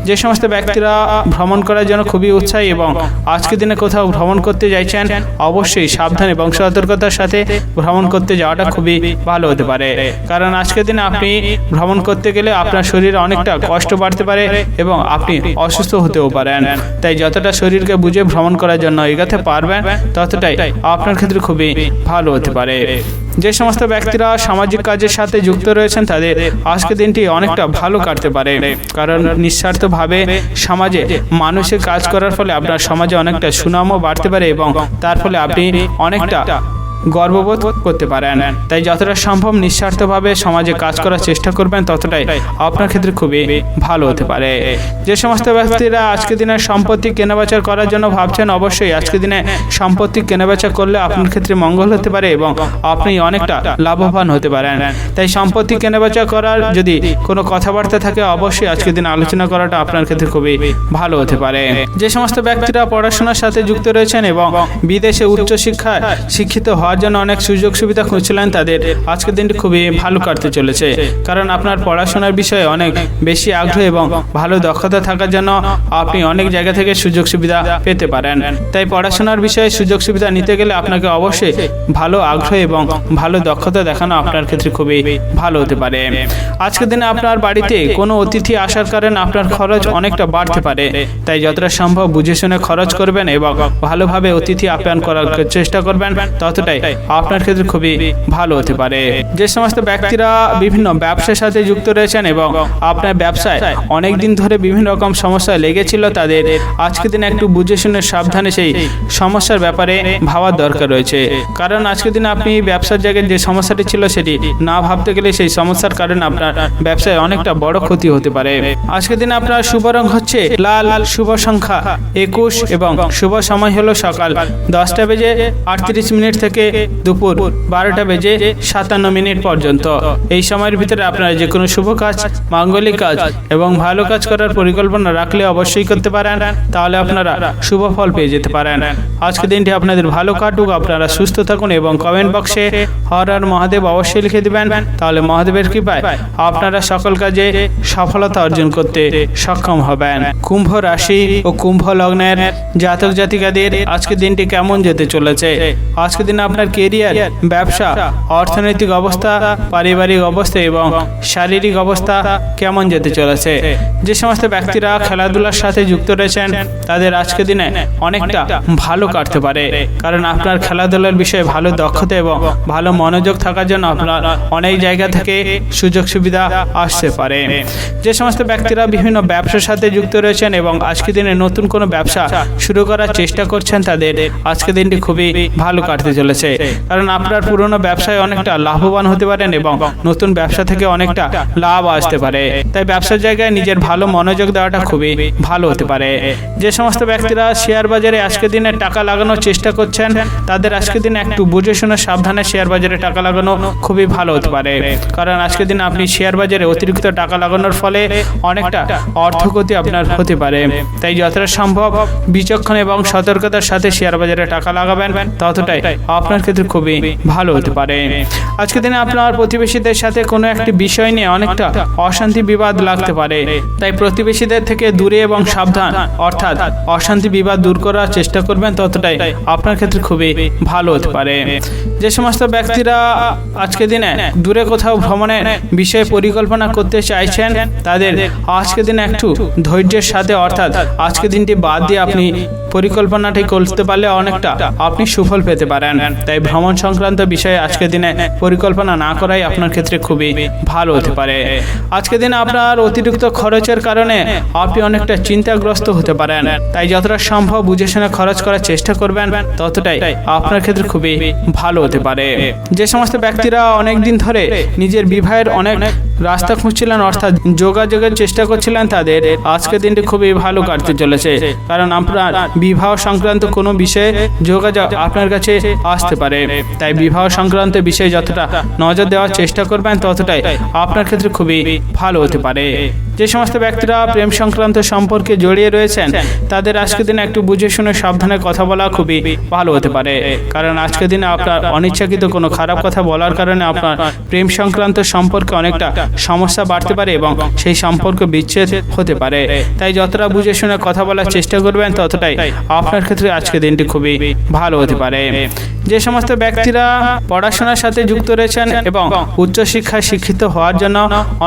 যে সমস্ত ব্যক্তিরা ভ্রমণ করার জন্য খুবই উৎসাহী এবং আজকের দিনে কোথাও ভ্রমণ করতে চাইছেন, অবশ্যই সাবধান এবং সতর্কতার সাথে ভ্রমণ করতে যাওয়াটা খুবই ভালো হতে পারে। কারণ আজকের দিনে আপনি ভ্রমণ করতে গেলে আপনার শরীরে অনেকটা কষ্ট বাড়তে পারে এবং আপনি অসুস্থ হতেও পারেন। তাই যতটা শরীরকে বুঝে ভ্রমণ করার জন্য এগোতে পারবেন, ততটাই আপনার ক্ষেত্রে খুবই ভালো হতে পারে। যে সমস্ত ব্যক্তিরা সামাজিক কাজের সাথে যুক্ত রয়েছেন, তাদের আজকের দিনটি অনেকটা ভালো কাটতে পারে। কারণ নিঃস্বার্থভাবে সমাজে মানুষের কাজ করার ফলে আপনার সমাজে অনেকটা সুনামও বাড়তে পারে এবং তার ফলে আপনি অনেকটা গর্ববোধ করতে পারেন। তাই যতটা সম্ভব নিঃস্বার্থভাবে সমাজে কাজ করার চেষ্টা করবেন, ততটাই আপনার ক্ষেত্রে খুবই ভালো হতে পারে। যে সমস্ত ব্যক্তিরা আজকের দিনে সম্পত্তি কেনাবেচা করার জন্য ভাবছেন, অবশ্যই আজকের দিনে সম্পত্তি কেনাবেচা করলে আপনার ক্ষেত্রে মঙ্গল হতে পারে এবং আপনি অনেকটা লাভবান হতে পারেন। তাই সম্পত্তি কেনাবেচা করার যদি কোনো কথাবার্তা থাকে, অবশ্যই আজকের দিন আলোচনা করাটা আপনার ক্ষেত্রে খুবই ভালো হতে পারে। যে সমস্ত ব্যক্তিরা পড়াশোনার সাথে যুক্ত রয়েছেন এবং বিদেশে উচ্চশিক্ষায় শিক্ষিত হওয়ার জন্য অনেক সুযোগ সুবিধা খুঁজছিলেন, তাদের আজকের দিনটি খুবই ভালো কাটতে চলেছে। কারণ আপনার পড়াশোনার বিষয়ে অনেক বেশি আগ্রহ এবং ভালো দক্ষতা থাকার জন্য আপনি অনেক জায়গা থেকে সুযোগ সুবিধা পেতে পারেন। তাই পড়াশোনার বিষয়ে সুযোগ সুবিধা নিতে গেলে আপনাকে অবশ্যই ভালো আগ্রহ এবং ভালো দক্ষতা দেখানো আপনার ক্ষেত্রে খুবই ভালো হতে পারে। আজকের দিনে আপনার বাড়িতে কোনো অতিথি আসার কারণে আপনার খরচ অনেকটা বাড়তে পারে। তাই যতটা সম্ভব বুঝে শুনে খরচ করবেন এবং ভালোভাবে অতিথি আপ্যায়ন করার চেষ্টা করবেন, ততটাই আপনার ক্ষেত্রে খুবই ভালো হতে পারে। যে সমস্ত ব্যক্তিরা বিভিন্ন ব্যবসার সাথে যুক্ত রয়েছেন এবং আপনার ব্যবসায় অনেক দিন ধরে বিভিন্ন রকম সমস্যা লেগেছিল, তাদের আজকের দিনে একটু বুঝে শুনে সাবধানে সেই সমস্যার ব্যাপারে ভাবার দরকার রয়েছে। কারণ আজকের দিনে আপনি ব্যবসার জায়গায় যে সমস্যাটি ছিল, সেটি না ভাবতে গেলে সেই সমস্যার কারণে আপনার ব্যবসায় অনেকটা বড় ক্ষতি হতে পারে। আজকের দিনে আপনার শুভ রং হচ্ছে লাল, শুভ সংখ্যা 21 এবং শুভ সময় হলো সকাল 10:38 থেকে দুপুর 12:57 পর্যন্ত। এই সময়ের ভিতরে আপনারা যে কোনো শুভ কাজ, মাঙ্গলিক কাজ এবং ভালো কাজ করার পরিকল্পনা রাখলে অবশ্যই করতে পারেন, তাহলে আপনারা শুভ ফল পেয়ে যেতে পারেন। আজকের দিনটি আপনাদের ভালো কাটুক, আপনারা সুস্থ থাকুন এবং কমেন্ট বক্সে হর হর মহাদেব অবশ্যই লিখে দিবেন, তাহলে মহাদেবের কৃপায় আপনারা সকল কাজে সফলতা অর্জন করতে সক্ষম হবেন। কুম্ভ রাশি ও কুম্ভ লগ্নের জাতক জাতিকাদের আজকের দিনটি কেমন যেতে চলেছে? আজকের দিন আপনার আপনার কেরিয়ার, ব্যবসা, অর্থনৈতিক অবস্থা, পারিবারিক অবস্থা এবং শারীরিক অবস্থা কেমন যেতে চলেছে। যে সমস্ত ব্যক্তিরা খেলাধুলার সাথে যুক্ত রয়েছেন তাদের আজকের দিনে অনেকটা ভালো কাটতে পারে, কারণ আপনার খেলাধুলার বিষয়ে ভালো দক্ষতা এবং ভালো মনোযোগ থাকার জন্য আপনার অনেক জায়গা থেকে সুযোগ সুবিধা আসতে পারে। যে সমস্ত ব্যক্তিরা বিভিন্ন ব্যবসার সাথে যুক্ত রয়েছেন এবং আজকের দিনে নতুন কোনো ব্যবসা শুরু করার চেষ্টা করছেন তাদের আজকের দিনটি খুবই ভালো কাটতে চলেছে, কারণ আপনার পুরনো ব্যবসায় অনেকটা লাভবান হতে পারেন এবং নতুন ব্যবসা থেকে অনেকটা লাভ আসতে পারে। তাই ব্যবসার জায়গায় নিজের ভালো মনোযোগ দেওয়াটা খুবই ভালো হতে পারে। যে সমস্ত ব্যক্তিরা শেয়ার বাজারে আজকের দিনে টাকা লাগানোর চেষ্টা করছেন তাদের আজকের দিনে একটু বুঝে শুনে সাবধানে শেয়ার বাজারে টাকা লাগানো খুবই ভালো হতে পারে, কারণ আজকের দিনে আপনি শেয়ার বাজারে অতিরিক্ত টাকা লাগানোর ফলে অনেকটা অর্থক্ষতি আপনার হতে পারে। তাই যতটা সম্ভব বিচক্ষণ এবং সতর্কতার সাথে শেয়ার বাজারে টাকা লাগাবেন, ততটাই আপনার ক্ষেত্রে খুবই ভালো হতে পারে। আজকের দিনে আপনার প্রতিবেশীদের সাথে কোনো একটি বিষয় নিয়ে অনেকটা অশান্তি বিবাদ লাগতে পারে, তাই প্রতিবেশীদের থেকে দূরে এবং সাবধান অর্থাৎ অশান্তি বিবাদ দূর করার চেষ্টা করবেন, ততটাই আপনার ক্ষেত্রে খুবই ভালো হতে পারে। যে সমস্ত ব্যক্তিরা আজকের দিনে দূরে কোথাও ভ্রমণের বিষয়ে পরিকল্পনা করতে চাইছেন তাদের আজকের দিনে একটু ধৈর্যের সাথে অর্থাৎ আজকের দিনটি বাদ দিয়ে আপনি পরিকল্পনাটি করতে পারলে অনেকটা আপনি সুফল পেতে পারেন। তাই ভ্রমণ সংক্রান্ত বিষয়ে আজকের দিনে পরিকল্পনা না করাই আপনার ক্ষেত্রে খুবই ভালো হতে পারে। আজকের দিনে আপনার অতিরিক্ত খরচের কারণে আপনি অনেকটা চিন্তাগ্রস্ত হতে পারেন, তাই যতটা সম্ভব বুঝে শুনে খরচ করার চেষ্টা করবেন, ততটাই আপনার ক্ষেত্রে খুবই ভালো হতে পারে। যে সমস্ত ব্যক্তিরা অনেক দিন ধরে নিজের বিবাহের অনেক রাস্তা খুঁজছিলেন অর্থাৎ যোগাযোগের চেষ্টা করছিলেন তাদের আজকের দিনটি খুবই ভালো কাটতে চলেছে, কারণ আপনার বিবাহ সংক্রান্ত কোনো বিষয়ে যোগাযোগ আপনার কাছে আসতে পারে। তাই বিবাহ সংক্রান্ত বিষয়ে যতটা নজর দেওয়ার চেষ্টা করবেন, ততটাই আপনার ক্ষেত্রে খুবই ভালো হতে পারে। যে সমস্ত ব্যক্তিরা প্রেম সংক্রান্ত সম্পর্কে জড়িয়ে রয়েছেন তাদের আজকের দিনে একটু বুঝে শুনে সাবধানে কথা বলা খুবই ভালো হতে পারে, কারণ আজকের দিনে আপনার অনিচ্ছাকৃত কোনো খারাপ কথা বলার কারণে আপনার প্রেম সংক্রান্ত সম্পর্কে অনেকটা সমস্যা বাড়তে পারে এবং সেই সম্পর্ক বিচ্ছেদ হতে পারে। তাই যতটা বুঝে শুনে কথা বলার চেষ্টা করবেন, ততটাই আপনার ক্ষেত্রে আজকের দিনটি খুবই ভালো হতে পারে। যে সমস্ত ব্যক্তিরা পড়াশোনার সাথে যুক্ত রয়েছেন এবং উচ্চশিক্ষায় শিক্ষিত হওয়ার জন্য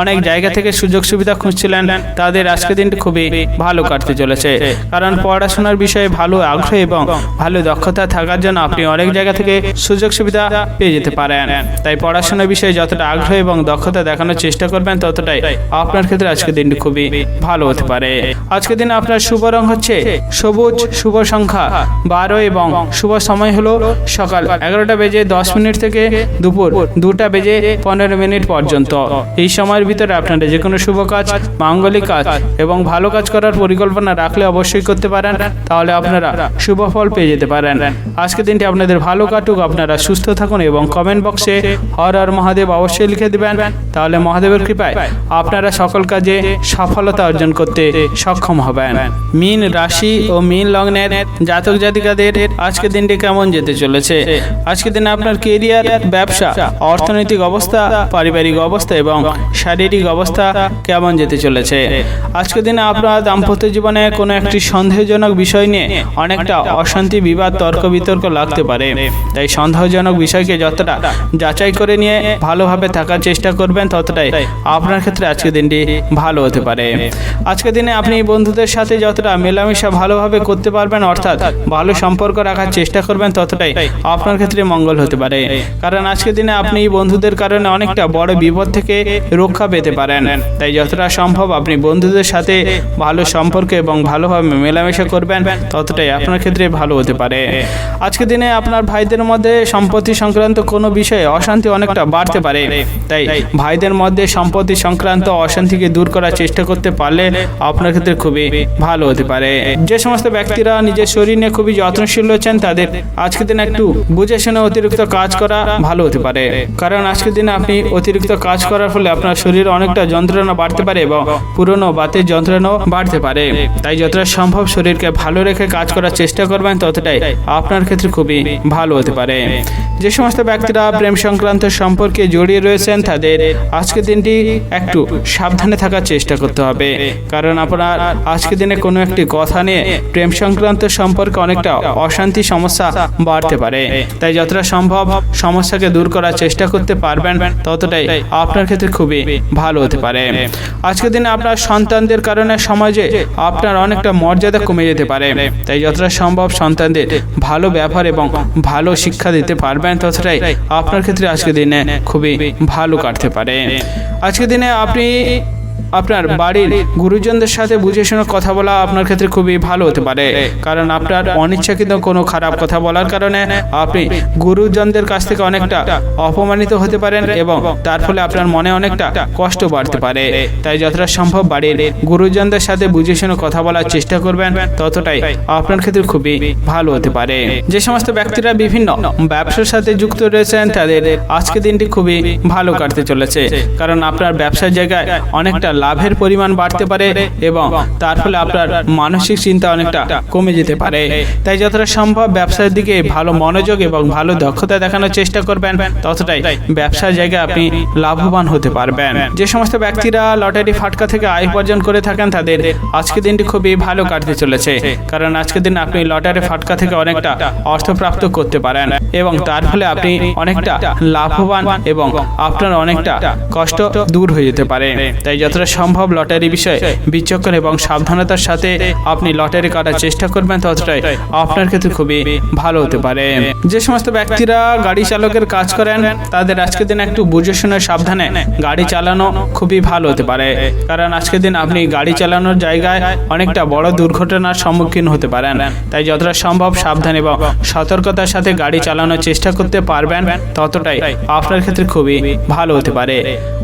অনেক জায়গা থেকে সুযোগ সুবিধা খুঁজছিলেন তাদের আজকের দিনটি খুবই ভালো কাটতে চলেছে, কারণ পড়াশোনার বিষয়ে ভালো আগ্রহ এবং ভালো দক্ষতা থাকার জন্য আপনি অনেক জায়গা থেকে সুযোগ সুবিধা পেয়ে যেতে পারেন। তাই পড়াশোনার বিষয়ে যতটা আগ্রহ এবং দক্ষতা দেখানোর চেষ্টা করবেন, ততটাই আপনার ক্ষেত্রে আজকের দিনটি খুবই ভালো হতে পারে। আজকের দিনে আপনার শুভ রং হচ্ছে সবুজ, শুভ সংখ্যা 12 এবং শুভ সময় হলো সকাল 11:10 থেকে দুপুর 2:15 পর্যন্ত। এই সময়ের ভিতরে আপনারা যে কোনো শুভ কাজ, মাঙ্গলিক কাজ এবং ভালো কাজ করার পরিকল্পনা রাখলে অবশ্যই করতে পারেন, তাহলে আপনারা শুভ ফল পেয়ে যেতে পারেন। আজকের দিনটি আপনাদের ভালো কাটুক, আপনারা সুস্থ থাকুন এবং কমেন্ট বক্সে হর হর মহাদেব অবশ্যই লিখে দেবেন, তাহলে মহাদেবের কৃপায় আপনারা সকল কাজে সফলতা অর্জন করতে সক্ষম হবেন। মীন রাশি ও মীন লগ্নের জাতক জাতিকাদের আজকের দিনটি কেমন যেতে চলেছে। আজকের দিনে আপনার কেরিয়ার, ব্যবসা, অর্থনৈতিক অবস্থা, পারিবারিক অবস্থা এবং শারীরিক অবস্থা কেমন যেতে চলেছে। আজকের দিনে আপনার দাম্পত্য জীবনে কোনো একটি সন্দেহজনক বিষয় নিয়ে অনেকটা অশান্তি, বিবাদ, তর্ক বিতর্ক লাগতে পারে। তাই সন্দেহজনক বিষয়কে যতটা যাচাই করে নিয়ে ভালোভাবে থাকার চেষ্টা করবেন, ততটাই আপনার ক্ষেত্রে আজকের দিনটি ভালো হতে পারে। আজকের দিনে আপনি বন্ধুদের সাথে যতটা মেলামেশা ভালোভাবে করতে পারবেন অর্থাৎ ভালো সম্পর্ক রাখার চেষ্টা করবেন, ততটাই আপনার ক্ষেত্রে মঙ্গল হতে পারে, কারণ আজকের দিনে আপনি বন্ধুদের কারণে অনেকটা বড় বিপদ থেকে রক্ষা পেতে পারেন। তাই যতটা সম্ভব আপনি বন্ধুদের সাথে ভালো সম্পর্ক এবং ভালোভাবে মেলামেশা করবেন, ততটাই আপনার ক্ষেত্রে ভালো হতে পারে। আজকের দিনে আপনার ভাইদের মধ্যে সম্পত্তি সংক্রান্ত কোনো বিষয়ে অশান্তি অনেকটা বাড়তে পারে, তাই ভাইদের মধ্যে সম্পত্তি সংক্রান্ত অশান্তিকে দূর করার চেষ্টা করতে পারলে আপনার ক্ষেত্রে খুবই ভালো হতে পারে। যে সমস্ত ব্যক্তিরা নিজের শরীর নিয়ে খুবই যত্নশীল রয়েছেন তাদের আজকের দিনে একটু বুঝে শুনে অতিরিক্ত কাজ করা ভালো হতে পারে, কারণ আজকের দিনে আপনি অতিরিক্ত কাজ করার ফলে আপনার শরীরে অনেকটা যন্ত্রণা বাড়তে পারে এবং পুরনো বাতের যন্ত্রণাও বাড়তে পারে। তাই যতটা সম্ভব শরীরকে ভালো রেখে কাজ করার চেষ্টা করবেন, ততটাই আপনার ক্ষেত্রে খুবই ভালো হতে পারে। যে সমস্ত ব্যক্তিরা প্রেম সংক্রান্ত সম্পর্কে জড়িয়ে রয়েছেন তাদের আজকের আজকের দিনটি একটু সাবধানে থাকার চেষ্টা করতে হবে, কারণ আপনার আজকের দিনে কোনো একটি কথা নিয়ে প্রেম সংক্রান্ত সম্পর্কে অনেকটা অশান্তি সমস্যা বাড়তে পারে। তাই যতটা সম্ভব সমস্যাকে দূর করার চেষ্টা করতে পারবেন ততটাই আপনার ক্ষেত্রে খুবই ভালো হতে পারে। আজকের দিনে আপনার সন্তানদের কারণে সমাজে আপনার অনেকটা মর্যাদা কমে যেতে পারে। তাই যতটা সম্ভব সন্তানদের ভালো ব্যবহার এবং ভালো শিক্ষা দিতে পারবেন ততটাই আপনার ক্ষেত্রে আজকের দিনে খুবই ভালো কাটতে পারে। আজকের দিনে আপনি আপনার বাড়ির গুরুজনদের সাথে বুঝে শুনে কথা বলা আপনার ক্ষেত্রে খুবই ভালো হতে পারে, কারণ আপনার অনিচ্ছাকৃত কোনো খারাপ কথা বলার কারণে আপনি গুরুজনদের কাছ থেকে অনেকটা অপমানিত হতে পারেন এবং তার ফলে আপনার মনে অনেকটা কষ্ট বাড়তে পারে। তাই যতটা সম্ভব বাড়ির গুরুজনদের সাথে বুঝে শুনে কথা বলার চেষ্টা করবেন ততটাই আপনার ক্ষেত্রে খুবই ভালো হতে পারে। যে সমস্ত ব্যক্তিরা বিভিন্ন ব্যবসার সাথে যুক্ত রয়েছেন তাদের আজকের দিনটি খুবই ভালো কাটতে চলেছে, কারণ আপনার ব্যবসার জায়গায় অনেকটা লাভের পরিমাণ বাড়তে পারে এবং তার ফলে আপনার মানসিক চিন্তা অনেকটা কমে যেতে পারে। তাই যতটা সম্ভব ব্যবসার দিকে ভালো মনোযোগ এবং ভালো দক্ষতা দেখানোর চেষ্টা করবেন ততটাই ব্যবসার জায়গায় আপনি লাভবান হতে পারবেন। যে সমস্ত ব্যক্তিরা লটারি ফাটকা থেকে আয় উপার্জন করে থাকেন তাদের আজকের দিনটি খুবই ভালো কাটতে চলেছে, কারণ আজকের দিন আপনি লটারি ফাটকা থেকে অনেকটা অর্থ প্রাপ্ত করতে পারেন এবং তার ফলে আপনি অনেকটা লাভবান এবং আপনার অনেকটা কষ্ট দূর হয়ে যেতে পারে। তাই যতটা সম্ভব লটারি বিষয়ে বিচক্ষণ এবং সাবধানতার সাথে আপনি লটারি কাটার চেষ্টা করবেন ততটাই আপনার ক্ষেত্রে খুবই ভালো হতে পারে। যে সমস্ত ব্যক্তিরা গাড়ি চালকের কাজ করেন তাদের আজকের দিন একটু বুঝে শুনে সাবধানে গাড়ি চালানো খুবই ভালো হতে পারে, কারণ আজকের দিন আপনি গাড়ি চালানোর জায়গায় অনেকটা বড় দুর্ঘটনার সম্মুখীন হতে পারেন। তাই যতটা সম্ভব সাবধান এবং সতর্কতার সাথে গাড়ি চালানোর চেষ্টা করতে পারবেন ততটাই আপনার ক্ষেত্রে খুবই ভালো হতে পারে।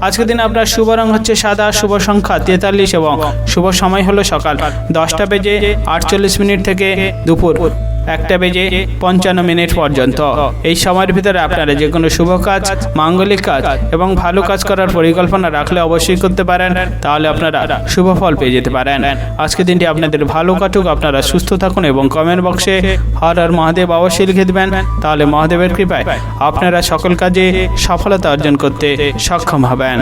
আজকের দিন আপনার শুভ রং হচ্ছে সাদা, শুভ সংখ্যা 43 এবং শুভ সময় হলো সকাল 10:48 থেকে দুপুর 1:55 পর্যন্ত। এই সময়ের ভিতরে আপনারা যে কোনো শুভ কাজ, মাঙ্গলিক কাজ এবং ভালো কাজ করার পরিকল্পনা রাখলে অবশ্যই করতে পারেন, তাহলে আপনারা শুভ ফল পেয়ে যেতে পারেন। আজকে দিনটি আপনাদের ভালো কাটুক, আপনারা সুস্থ থাকুন এবং কমেন্ট বক্সে হর হর মহাদেব অবশ্যই লিখে দেবেন, তাহলে মহাদেবের কৃপায় আপনারা সকল কাজে সফলতা অর্জন করতে সক্ষম হবেন।